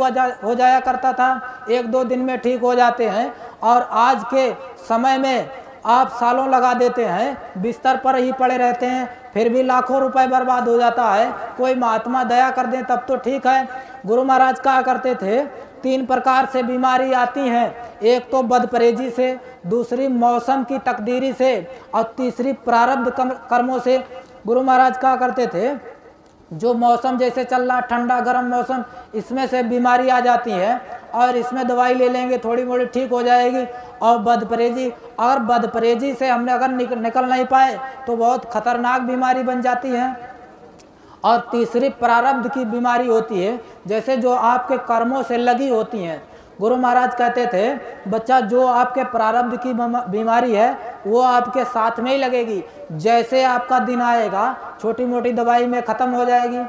हो जाया करता था, 1-2 दिन में ठीक हो जाते हैं। और आज के समय में आप सालों लगा देते हैं, बिस्तर पर ही पड़े रहते हैं, फिर भी लाखों रुपए बर्बाद हो जाता है। कोई महात्मा दया कर दें तब तो ठीक है। गुरु महाराज कहा करते थे 3 प्रकार से बीमारी आती हैं, एक तो बदपरहेजी से, दूसरी मौसम की तकदीरी से और तीसरी प्रारब्ध कर्मों से। गुरु महाराज कहा करते थे जो मौसम जैसे चल रहा ठंडा गर्म मौसम, इसमें से बीमारी आ जाती है और इसमें दवाई ले लेंगे थोड़ी मोड़ी ठीक हो जाएगी। और बदपरहेजी, अगर बदपरहेजी से हमने अगर निकल नहीं पाए तो बहुत खतरनाक बीमारी बन जाती है। और तीसरी प्रारब्ध की बीमारी होती है, जैसे जो आपके कर्मों से लगी होती हैं। गुरु महाराज कहते थे बच्चा जो आपके प्रारब्ध की बीमारी है वो आपके साथ में ही लगेगी, जैसे आपका दिन आएगा छोटी मोटी दवाई में ख़त्म हो जाएगी।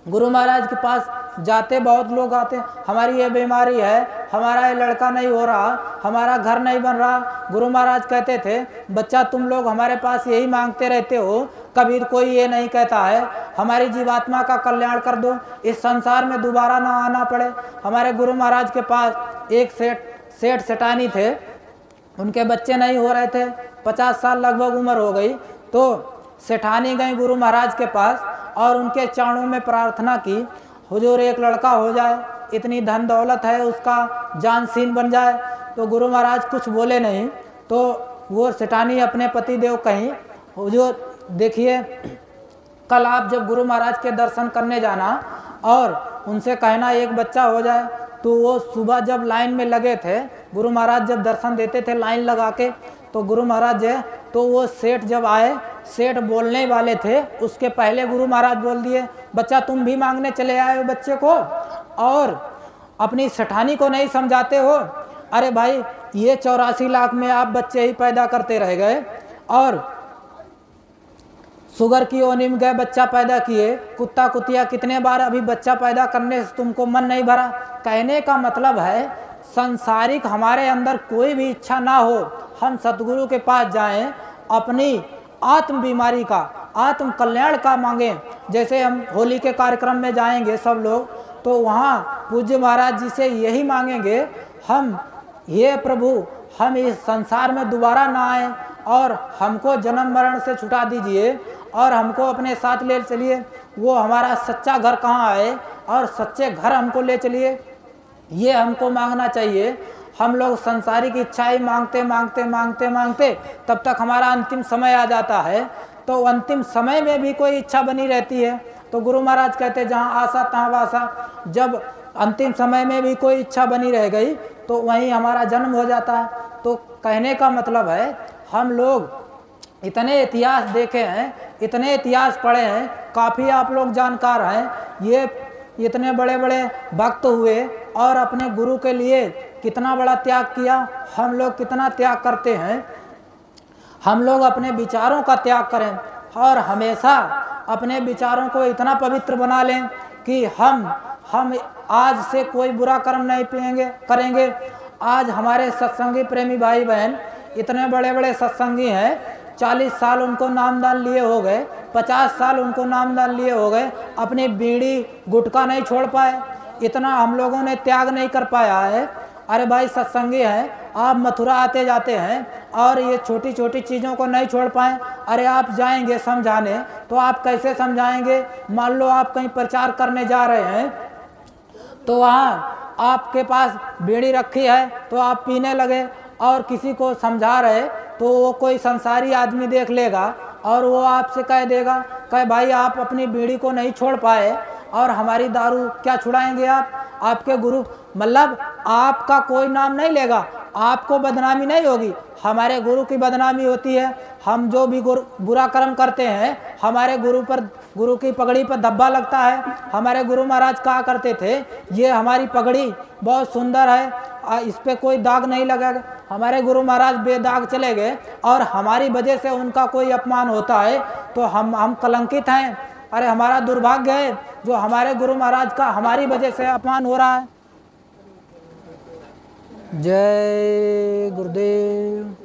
गुरु महाराज के पास जाते बहुत लोग आते हैं, हमारी ये बीमारी है, हमारा ये लड़का नहीं हो रहा, हमारा घर नहीं बन रहा। गुरु महाराज कहते थे बच्चा तुम लोग हमारे पास यही मांगते रहते हो, कभी कोई ये नहीं कहता है हमारी जीवात्मा का कल्याण कर दो, इस संसार में दोबारा ना आना पड़े। हमारे गुरु महाराज के पास एक सेठ सेठानी थे, उनके बच्चे नहीं हो रहे थे, 50 साल लगभग उम्र हो गई। तो सेठानी गई गुरु महाराज के पास और उनके चरणों में प्रार्थना की हुजूर एक लड़का हो जाए, इतनी धन दौलत है उसका जानसीन बन जाए। तो गुरु महाराज कुछ बोले नहीं। तो वो सेठानी अपने पति देव कहीं हुजूर देखिए कल आप जब गुरु महाराज के दर्शन करने जाना और उनसे कहना एक बच्चा हो जाए। तो वो सुबह जब लाइन में लगे थे, गुरु महाराज जब दर्शन देते थे लाइन लगा के, तो गुरु महाराज है तो वो सेठ जब आए, सेठ बोलने वाले थे, उसके पहले गुरु महाराज बोल दिए, बच्चा तुम भी मांगने चले आए हो बच्चे को और अपनी सेठानी को नहीं समझाते हो। अरे भाई ये 84 लाख में आप बच्चे ही पैदा करते रह गए और शुगर की योनि में गए बच्चा पैदा किए, कुत्ता कुतिया कितने बार अभी बच्चा पैदा करने से तुमको मन नहीं भरा। कहने का मतलब है संसारिक हमारे अंदर कोई भी इच्छा ना हो, हम सतगुरु के पास जाएं, अपनी आत्म बीमारी का, आत्म कल्याण का मांगें। जैसे हम होली के कार्यक्रम में जाएंगे सब लोग, तो वहाँ पूज्य महाराज जी से यही मांगेंगे, हम ये प्रभु हम इस संसार में दोबारा ना आए और हमको जन्म मरण से छुटा दीजिए और हमको अपने साथ ले चलिए। वो हमारा सच्चा घर कहाँ है और सच्चे घर हमको ले चलिए, ये हमको मांगना चाहिए। हम लोग संसारिक इच्छाएं मांगते मांगते मांगते मांगते तब तक हमारा अंतिम समय आ जाता है, तो अंतिम समय में भी कोई इच्छा बनी रहती है। तो गुरु महाराज कहते जहाँ आशा तहाँ वासा, जब अंतिम समय में भी कोई इच्छा बनी रह गई तो वहीं हमारा जन्म हो जाता है। तो कहने का मतलब है हम लोग इतने इतिहास देखे हैं, इतने इतिहास पढ़े हैं, काफ़ी आप लोग जानकार हैं, ये इतने बड़े बड़े भक्त हुए और अपने गुरु के लिए कितना बड़ा त्याग किया। हम लोग कितना त्याग करते हैं, हम लोग अपने विचारों का त्याग करें और हमेशा अपने विचारों को इतना पवित्र बना लें कि हम आज से कोई बुरा कर्म नहीं करेंगे। आज हमारे सत्संगी प्रेमी भाई बहन इतने बड़े बड़े सत्संगी हैं, 40 साल उनको नामदान लिए हो गए, 50 साल उनको नामदान लिए हो गए, अपनी बीड़ी गुटखा नहीं छोड़ पाए, इतना हम लोगों ने त्याग नहीं कर पाया है। अरे भाई सत्संगी हैं, आप मथुरा आते जाते हैं और ये छोटी छोटी चीज़ों को नहीं छोड़ पाएँ। अरे आप जाएंगे समझाने तो आप कैसे समझाएंगे? मान लो आप कहीं प्रचार करने जा रहे हैं तो वहाँ आपके पास बीड़ी रखी है तो आप पीने लगे और किसी को समझा रहे तो वो कोई संसारी आदमी देख लेगा और वो आपसे कह देगा कहे भाई आप अपनी बीड़ी को नहीं छोड़ पाए और हमारी दारू क्या छुड़ाएंगे आप? आपके गुरु मतलब आपका कोई नाम नहीं लेगा, आपको बदनामी नहीं होगी, हमारे गुरु की बदनामी होती है। हम जो भी बुरा कर्म करते हैं हमारे गुरु की पगड़ी पर धब्बा लगता है। हमारे गुरु महाराज कहा करते थे ये हमारी पगड़ी बहुत सुंदर है, इस पे कोई दाग नहीं लगेगा। हमारे गुरु महाराज बेदाग चले गए और हमारी वजह से उनका कोई अपमान होता है तो हम कलंकित हैं। अरे हमारा दुर्भाग्य है जो हमारे गुरु महाराज का हमारी वजह से अपमान हो रहा है। जय गुरुदेव।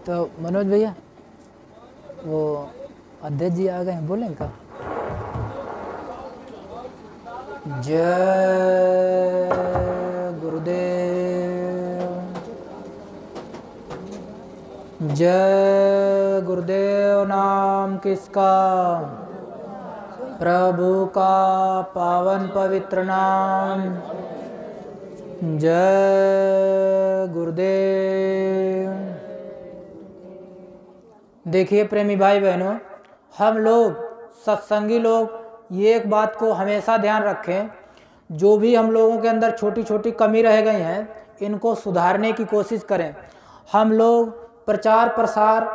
तो मनोज भैया वो अध्यक्ष जी आ गए हैं, बोलें का? जय गुरुदेव, जय गुरुदेव। नाम किसका? प्रभु का पावन पवित्र नाम। जय गुरुदेव। देखिए प्रेमी भाई बहनों, हम लोग सत्संगी लोग ये एक बात को हमेशा ध्यान रखें, जो भी हम लोगों के अंदर छोटी छोटी कमी रह गई हैं इनको सुधारने की कोशिश करें। हम लोग प्रचार प्रसार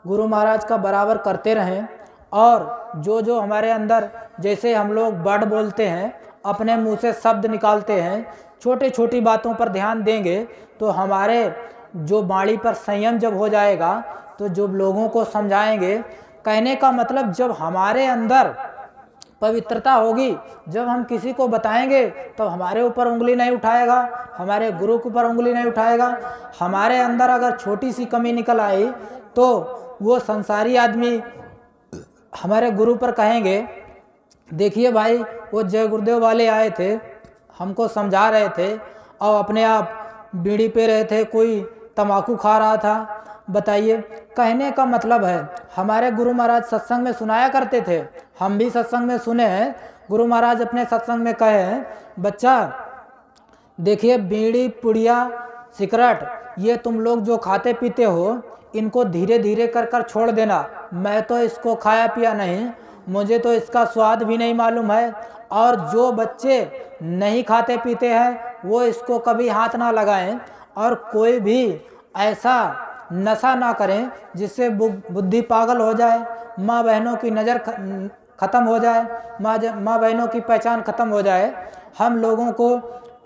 गुरु महाराज का बराबर करते रहें और जो हमारे अंदर, जैसे हम लोग वर्ड बोलते हैं, अपने मुंह से शब्द निकालते हैं, छोटी छोटी बातों पर ध्यान देंगे तो हमारे जो वाणी पर संयम जब हो जाएगा तो जो लोगों को समझाएंगे, कहने का मतलब जब हमारे अंदर पवित्रता होगी, जब हम किसी को बताएंगे तो हमारे ऊपर उंगली नहीं उठाएगा, हमारे गुरु के ऊपर उंगली नहीं उठाएगा। हमारे अंदर अगर छोटी सी कमी निकल आई तो वो संसारी आदमी हमारे गुरु पर कहेंगे देखिए भाई वो जय गुरुदेव वाले आए थे, हमको समझा रहे थे और अपने आप बीड़ी पे रहे थे, कोई तम्बाकू खा रहा था। बताइए, कहने का मतलब है हमारे गुरु महाराज सत्संग में सुनाया करते थे, हम भी सत्संग में सुने हैं। गुरु महाराज अपने सत्संग में कहे हैं बच्चा देखिए, बीड़ी, पुड़िया, सिगरेट ये तुम लोग जो खाते पीते हो, इनको धीरे धीरे कर कर छोड़ देना। मैं तो इसको खाया पिया नहीं, मुझे तो इसका स्वाद भी नहीं मालूम है। और जो बच्चे नहीं खाते पीते हैं वो इसको कभी हाथ ना लगाएं, और कोई भी ऐसा नशा ना करें जिससे बुद्धि पागल हो जाए, माँ बहनों की नज़र ख़त्म हो जाए, माँ बहनों की पहचान ख़त्म हो जाए। हम लोगों को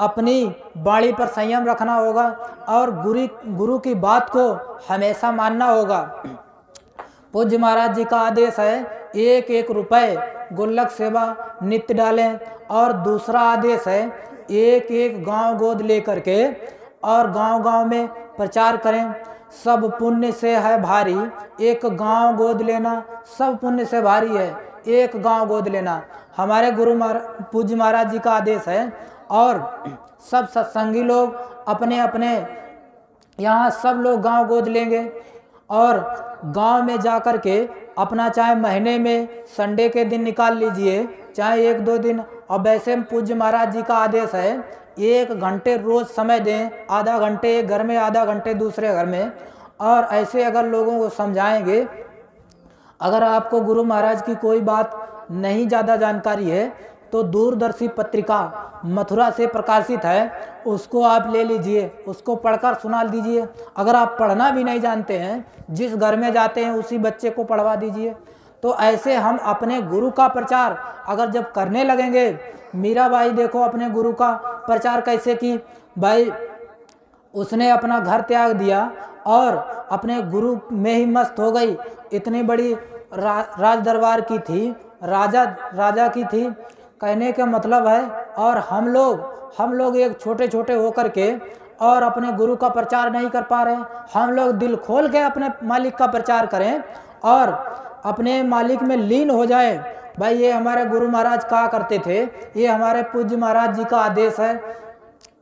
अपनी वाणी पर संयम रखना होगा और गुरु की बात को हमेशा मानना होगा। पूज्य महाराज जी का आदेश है 1-1 रुपए गुल्लक सेवा नित्य डालें। और दूसरा आदेश है 1-1 गांव गोद लेकर के और गांव-गांव में प्रचार करें। सब पुण्य से है भारी, एक गांव गोद लेना सब पुण्य से भारी है, एक गांव गोद लेना हमारे पूज्य महाराज जी का आदेश है। और सब सत्संगी लोग अपने अपने यहाँ सब लोग गांव गोद लेंगे और गांव में जा कर के अपना चाहे महीने में संडे के दिन निकाल लीजिए, चाहे 1-2 दिन। और वैसे पूज्य महाराज जी का आदेश है 1 घंटे रोज़ समय दें, आधा घंटे एक घर में, आधा घंटे दूसरे घर में। और ऐसे अगर लोगों को समझाएंगे, अगर आपको गुरु महाराज की कोई बात नहीं ज़्यादा जानकारी है तो दूरदर्शी पत्रिका मथुरा से प्रकाशित है, उसको आप ले लीजिए, उसको पढ़कर सुना दीजिए। अगर आप पढ़ना भी नहीं जानते हैं, जिस घर में जाते हैं उसी बच्चे को पढ़वा दीजिए। तो ऐसे हम अपने गुरु का प्रचार अगर जब करने लगेंगे, मीराबाई देखो अपने गुरु का प्रचार कैसे की भाई, उसने अपना घर त्याग दिया और अपने गुरु में ही मस्त हो गई। इतनी बड़ी राज दरबार की थी, राजा की थी, कहने का मतलब है। और हम लोग एक छोटे छोटे होकर के और अपने गुरु का प्रचार नहीं कर पा रहे हैं। हम लोग दिल खोल के अपने मालिक का प्रचार करें और अपने मालिक में लीन हो जाए। भाई ये हमारे गुरु महाराज कहा करते थे, ये हमारे पूज्य महाराज जी का आदेश है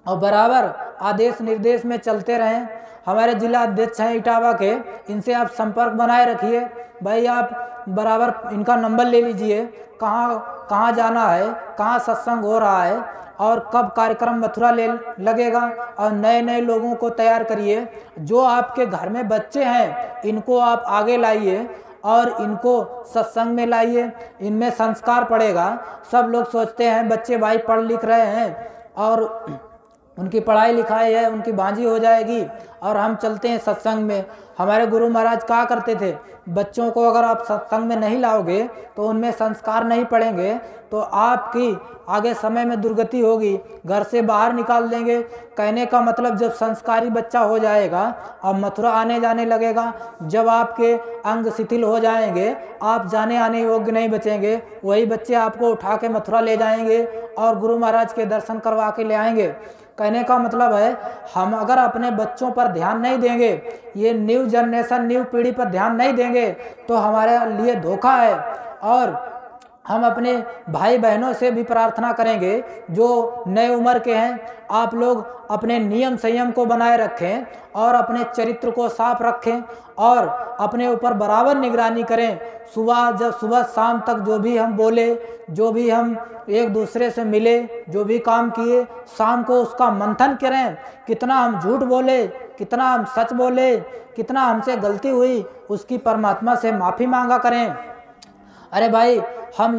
और बराबर आदेश निर्देश में चलते रहें। हमारे जिला अध्यक्ष हैं इटावा के, इनसे आप संपर्क बनाए रखिए। भाई आप बराबर इनका नंबर ले लीजिए, कहाँ जाना है, कहाँ सत्संग हो रहा है और कब कार्यक्रम मथुरा ले लगेगा। और नए नए लोगों को तैयार करिए। जो आपके घर में बच्चे हैं इनको आप आगे लाइए और इनको सत्संग में लाइए, इनमें संस्कार पड़ेगा। सब लोग सोचते हैं बच्चे भाई पढ़ लिख रहे हैं और उनकी पढ़ाई लिखाई है, उनकी बांझी हो जाएगी और हम चलते हैं सत्संग में। हमारे गुरु महाराज कहा करते थे, बच्चों को अगर आप सत्संग में नहीं लाओगे तो उनमें संस्कार नहीं पड़ेंगे तो आपकी आगे समय में दुर्गति होगी, घर से बाहर निकाल देंगे। कहने का मतलब जब संस्कारी बच्चा हो जाएगा और मथुरा आने जाने लगेगा, जब आपके अंग शिथिल हो जाएंगे, आप जाने आने योग्य नहीं बचेंगे, वही बच्चे आपको उठा के मथुरा ले जाएंगे और गुरु महाराज के दर्शन करवा के ले आएंगे। कहने का मतलब है हम अगर अपने बच्चों पर ध्यान नहीं देंगे, ये न्यू जनरेशन न्यू पीढ़ी पर ध्यान नहीं देंगे तो हमारे लिए धोखा है। और हम अपने भाई बहनों से भी प्रार्थना करेंगे जो नए उम्र के हैं, आप लोग अपने नियम संयम को बनाए रखें और अपने चरित्र को साफ रखें और अपने ऊपर बराबर निगरानी करें। सुबह शाम तक जो भी हम बोले, जो भी हम एक दूसरे से मिले, जो भी काम किए, शाम को उसका मंथन करें। कितना हम झूठ बोले, कितना हम सच बोले, कितना हमसे गलती हुई, उसकी परमात्मा से माफ़ी मांगा करें। अरे भाई हम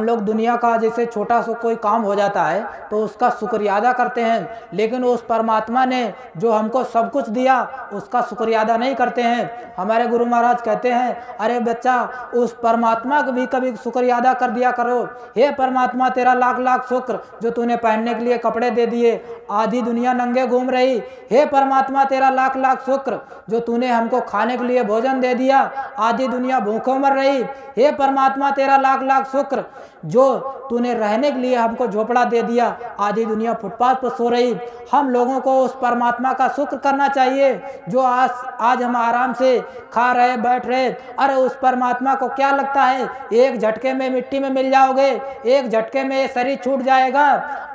लोग दुनिया का जैसे छोटा सा कोई काम हो जाता है तो उसका शुक्रिया अदा करते हैं, लेकिन उस परमात्मा ने जो हमको सब कुछ दिया उसका शुक्रिया अदा नहीं करते हैं। हमारे गुरु महाराज कहते हैं, अरे बच्चा उस परमात्मा को भी कभी शुक्रिया अदा कर दिया करो। हे परमात्मा तेरा लाख लाख शुक्र जो तूने पहनने के लिए कपड़े दे दिए, आधी दुनिया नंगे घूम रही। हे परमात्मा तेरा लाख लाख शुक्र जो तूने हमको खाने के लिए भोजन दे दिया, आधी दुनिया भूखों मर रही। हे परमात्मा तेरा लाख लाख शुक्र जो तूने रहने के लिए हमको झोपड़ा दे दिया, आधी दुनिया फुटपाथ पर सो रही। हम लोगों को उस परमात्मा का शुक्र करना चाहिए जो आज हम आराम से खा रहे बैठ रहे। अरे उस परमात्मा को क्या लगता है एक झटके में मिट्टी में मिल जाओगे, एक झटके में शरीर छूट जाएगा,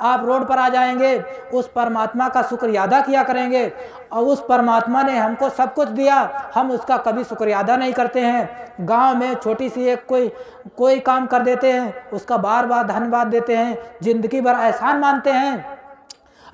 आप रोड पर आ जाएंगे। उस परमात्मा का शुक्रिया अदा किया करेंगे और उस परमात्मा ने हमको सब कुछ दिया, हम उसका कभी शुक्रिया अदा नहीं करते हैं। गांव में छोटी सी एक कोई काम कर देते हैं, उसका बार बार धन्यवाद देते हैं, जिंदगी भर एहसान मानते हैं।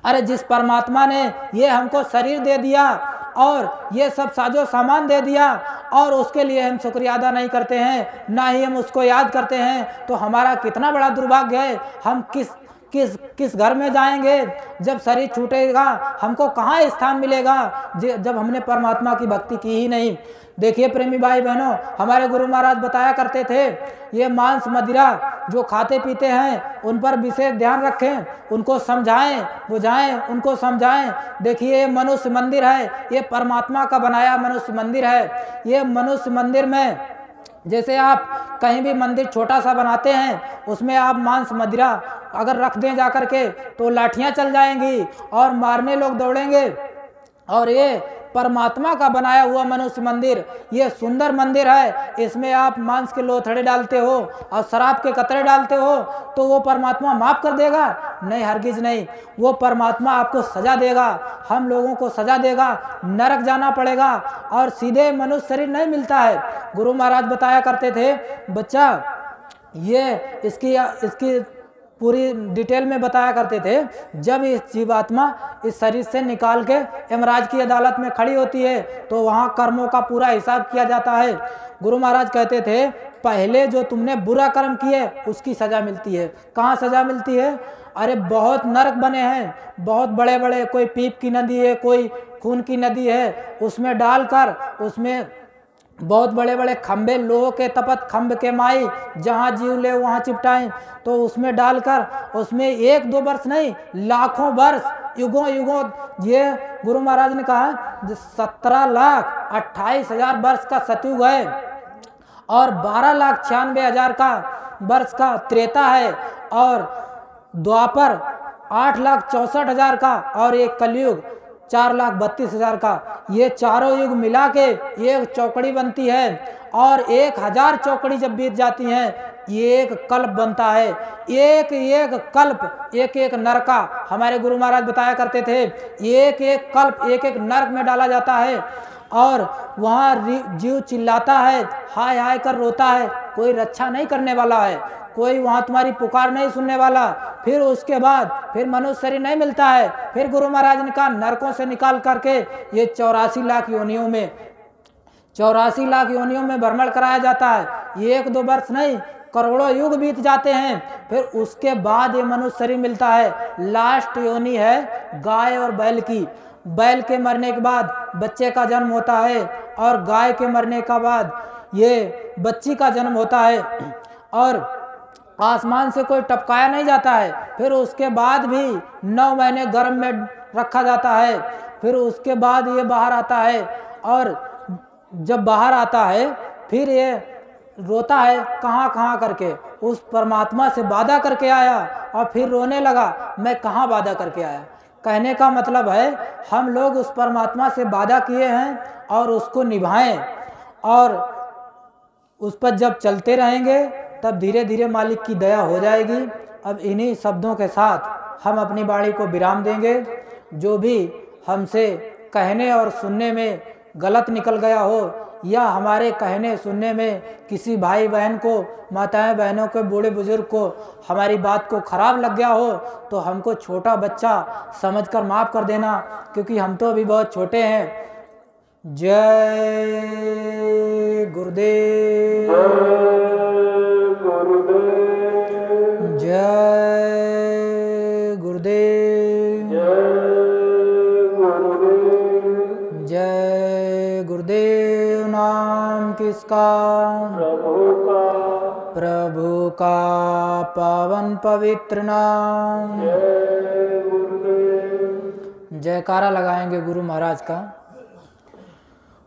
अरे जिस परमात्मा ने ये हमको शरीर दे दिया और ये सब साजो सामान दे दिया और उसके लिए हम शुक्रिया अदा नहीं करते हैं, ना ही हम उसको याद करते हैं, तो हमारा कितना बड़ा दुर्भाग्य है। हम किस घर में जाएंगे जब शरीर छूटेगा, हमको कहाँ स्थान मिलेगा जब हमने परमात्मा की भक्ति की ही नहीं। देखिए प्रेमी भाई बहनों, हमारे गुरु महाराज बताया करते थे, ये मांस मदिरा जो खाते पीते हैं उन पर विशेष ध्यान रखें, उनको समझाएं बुझाएं, उनको समझाएं। देखिए ये मनुष्य मंदिर है, ये परमात्मा का बनाया मनुष्य मंदिर है। ये मनुष्य मंदिर में जैसे आप कहीं भी मंदिर छोटा सा बनाते हैं, उसमें आप मांस मदिरा अगर रख दें जा कर के तो लाठियाँ चल जाएंगी और मारने लोग दौड़ेंगे। और ये परमात्मा का बनाया हुआ मनुष्य मंदिर, ये सुंदर मंदिर है। इसमें आप मांस के लोथड़े डालते हो और शराब के कतरे डालते हो तो वो परमात्मा माफ़ कर देगा? नहीं, हरगिज नहीं। वो परमात्मा आपको सजा देगा, हम लोगों को सजा देगा, नरक जाना पड़ेगा और सीधे मनुष्य शरीर नहीं मिलता है। गुरु महाराज बताया करते थे, बच्चा ये इसकी पूरी डिटेल में बताया करते थे, जब इस जीवात्मा इस शरीर से निकाल के यमराज की अदालत में खड़ी होती है तो वहाँ कर्मों का पूरा हिसाब किया जाता है। गुरु महाराज कहते थे, पहले जो तुमने बुरा कर्म किए उसकी सज़ा मिलती है। कहाँ सज़ा मिलती है? अरे बहुत नरक बने हैं, बहुत बड़े बड़े, कोई पीप की नदी है, कोई खून की नदी है, उसमें डालकर उसमें बहुत बड़े बड़े खम्भे, लोह के तपत खम्भ के माई, जहाँ जीव ले वहाँ चिपटाएं, तो उसमें डालकर उसमें 1-2 वर्ष नहीं, लाखों वर्ष, युगों युगों, ये गुरु महाराज ने कहा 17,28,000 वर्ष का सतयुग है और 12,96,000 का वर्ष का त्रेता है और द्वापर 8,64,000 का और एक कलयुग 4,32,000 का। ये चारों युग मिला के एक चौकड़ी बनती है और 1,000 चौकड़ी जब बीत जाती हैं ये एक कल्प बनता है। एक एक कल्प, एक एक नरका, हमारे गुरु महाराज बताया करते थे, एक एक कल्प एक एक नरक में डाला जाता है और वहाँ जीव चिल्लाता है, हाय हाय कर रोता है, कोई रक्षा नहीं करने वाला है, कोई वहाँ तुम्हारी पुकार नहीं सुनने वाला। फिर उसके बाद फिर मनुष्य शरीर नहीं मिलता है। फिर गुरु महाराज ने कहा नरकों से निकाल करके ये 84 लाख योनियों में 84 लाख योनियों में भ्रमण कराया जाता है। ये 1-2 वर्ष नहीं, करोड़ों युग बीत जाते हैं, फिर उसके बाद ये मनुष्य शरीर मिलता है। लास्ट योनि है गाय और बैल की। बैल के मरने के बाद बच्चे का जन्म होता है और गाय के मरने के बाद ये बच्ची का जन्म होता है और आसमान से कोई टपकाया नहीं जाता है। फिर उसके बाद भी 9 महीने गर्भ में रखा जाता है। फिर उसके बाद ये बाहर आता है और जब बाहर आता है फिर ये रोता है कहाँ कहाँ करके, उस परमात्मा से वादा करके आया और फिर रोने लगा, मैं कहाँ वादा करके आया। कहने का मतलब है हम लोग उस परमात्मा से वादा किए हैं और उसको निभाएं और उस पर जब चलते रहेंगे तब धीरे धीरे मालिक की दया हो जाएगी। अब इन्हीं शब्दों के साथ हम अपनी वाणी को विराम देंगे। जो भी हमसे कहने और सुनने में गलत निकल गया हो या हमारे कहने सुनने में किसी भाई बहन को, माताएं बहनों को, बूढ़े बुजुर्ग को हमारी बात को खराब लग गया हो तो हमको छोटा बच्चा समझकर माफ़ कर देना, क्योंकि हम तो अभी बहुत छोटे हैं। जय गुरुदेव, जय गुरुदेव, जय गुरुदेव। नाम किसका? प्रभु का पावन पवित्र नाम। जयकारा लगाएंगे गुरु महाराज का।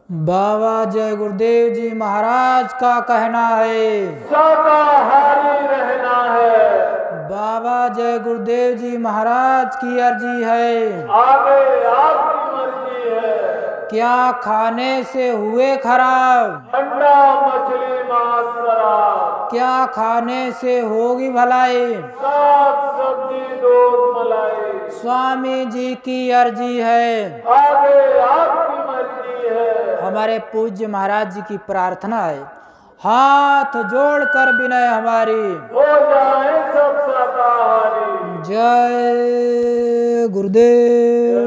बाबा जय गुरुदेव जी महाराज का कहना है शाकाहारी रहना है। बाबा जय गुरुदेव जी महाराज की अर्जी है, आगे आपकी मर्जी है। क्या खाने से हुए खराब? अंडा मछली मांस शराब। क्या खाने से होगी भलाई? साग सब्जी दूध मलाई। स्वामी जी की अर्जी है, आगे आपकी मर्जी है। हमारे पूज्य महाराज जी की प्रार्थना है, हाथ जोड़कर विनय हमारी हो जाए सब शाकाहारी। जय गुरुदेव।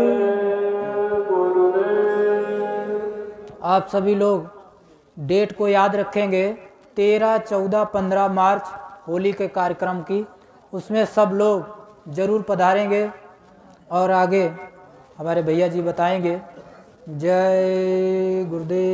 आप सभी लोग डेट को याद रखेंगे, 13, 14, 15 मार्च होली के कार्यक्रम की, उसमें सब लोग जरूर पधारेंगे और आगे हमारे भैया जी बताएंगे। जय गुरुदेव।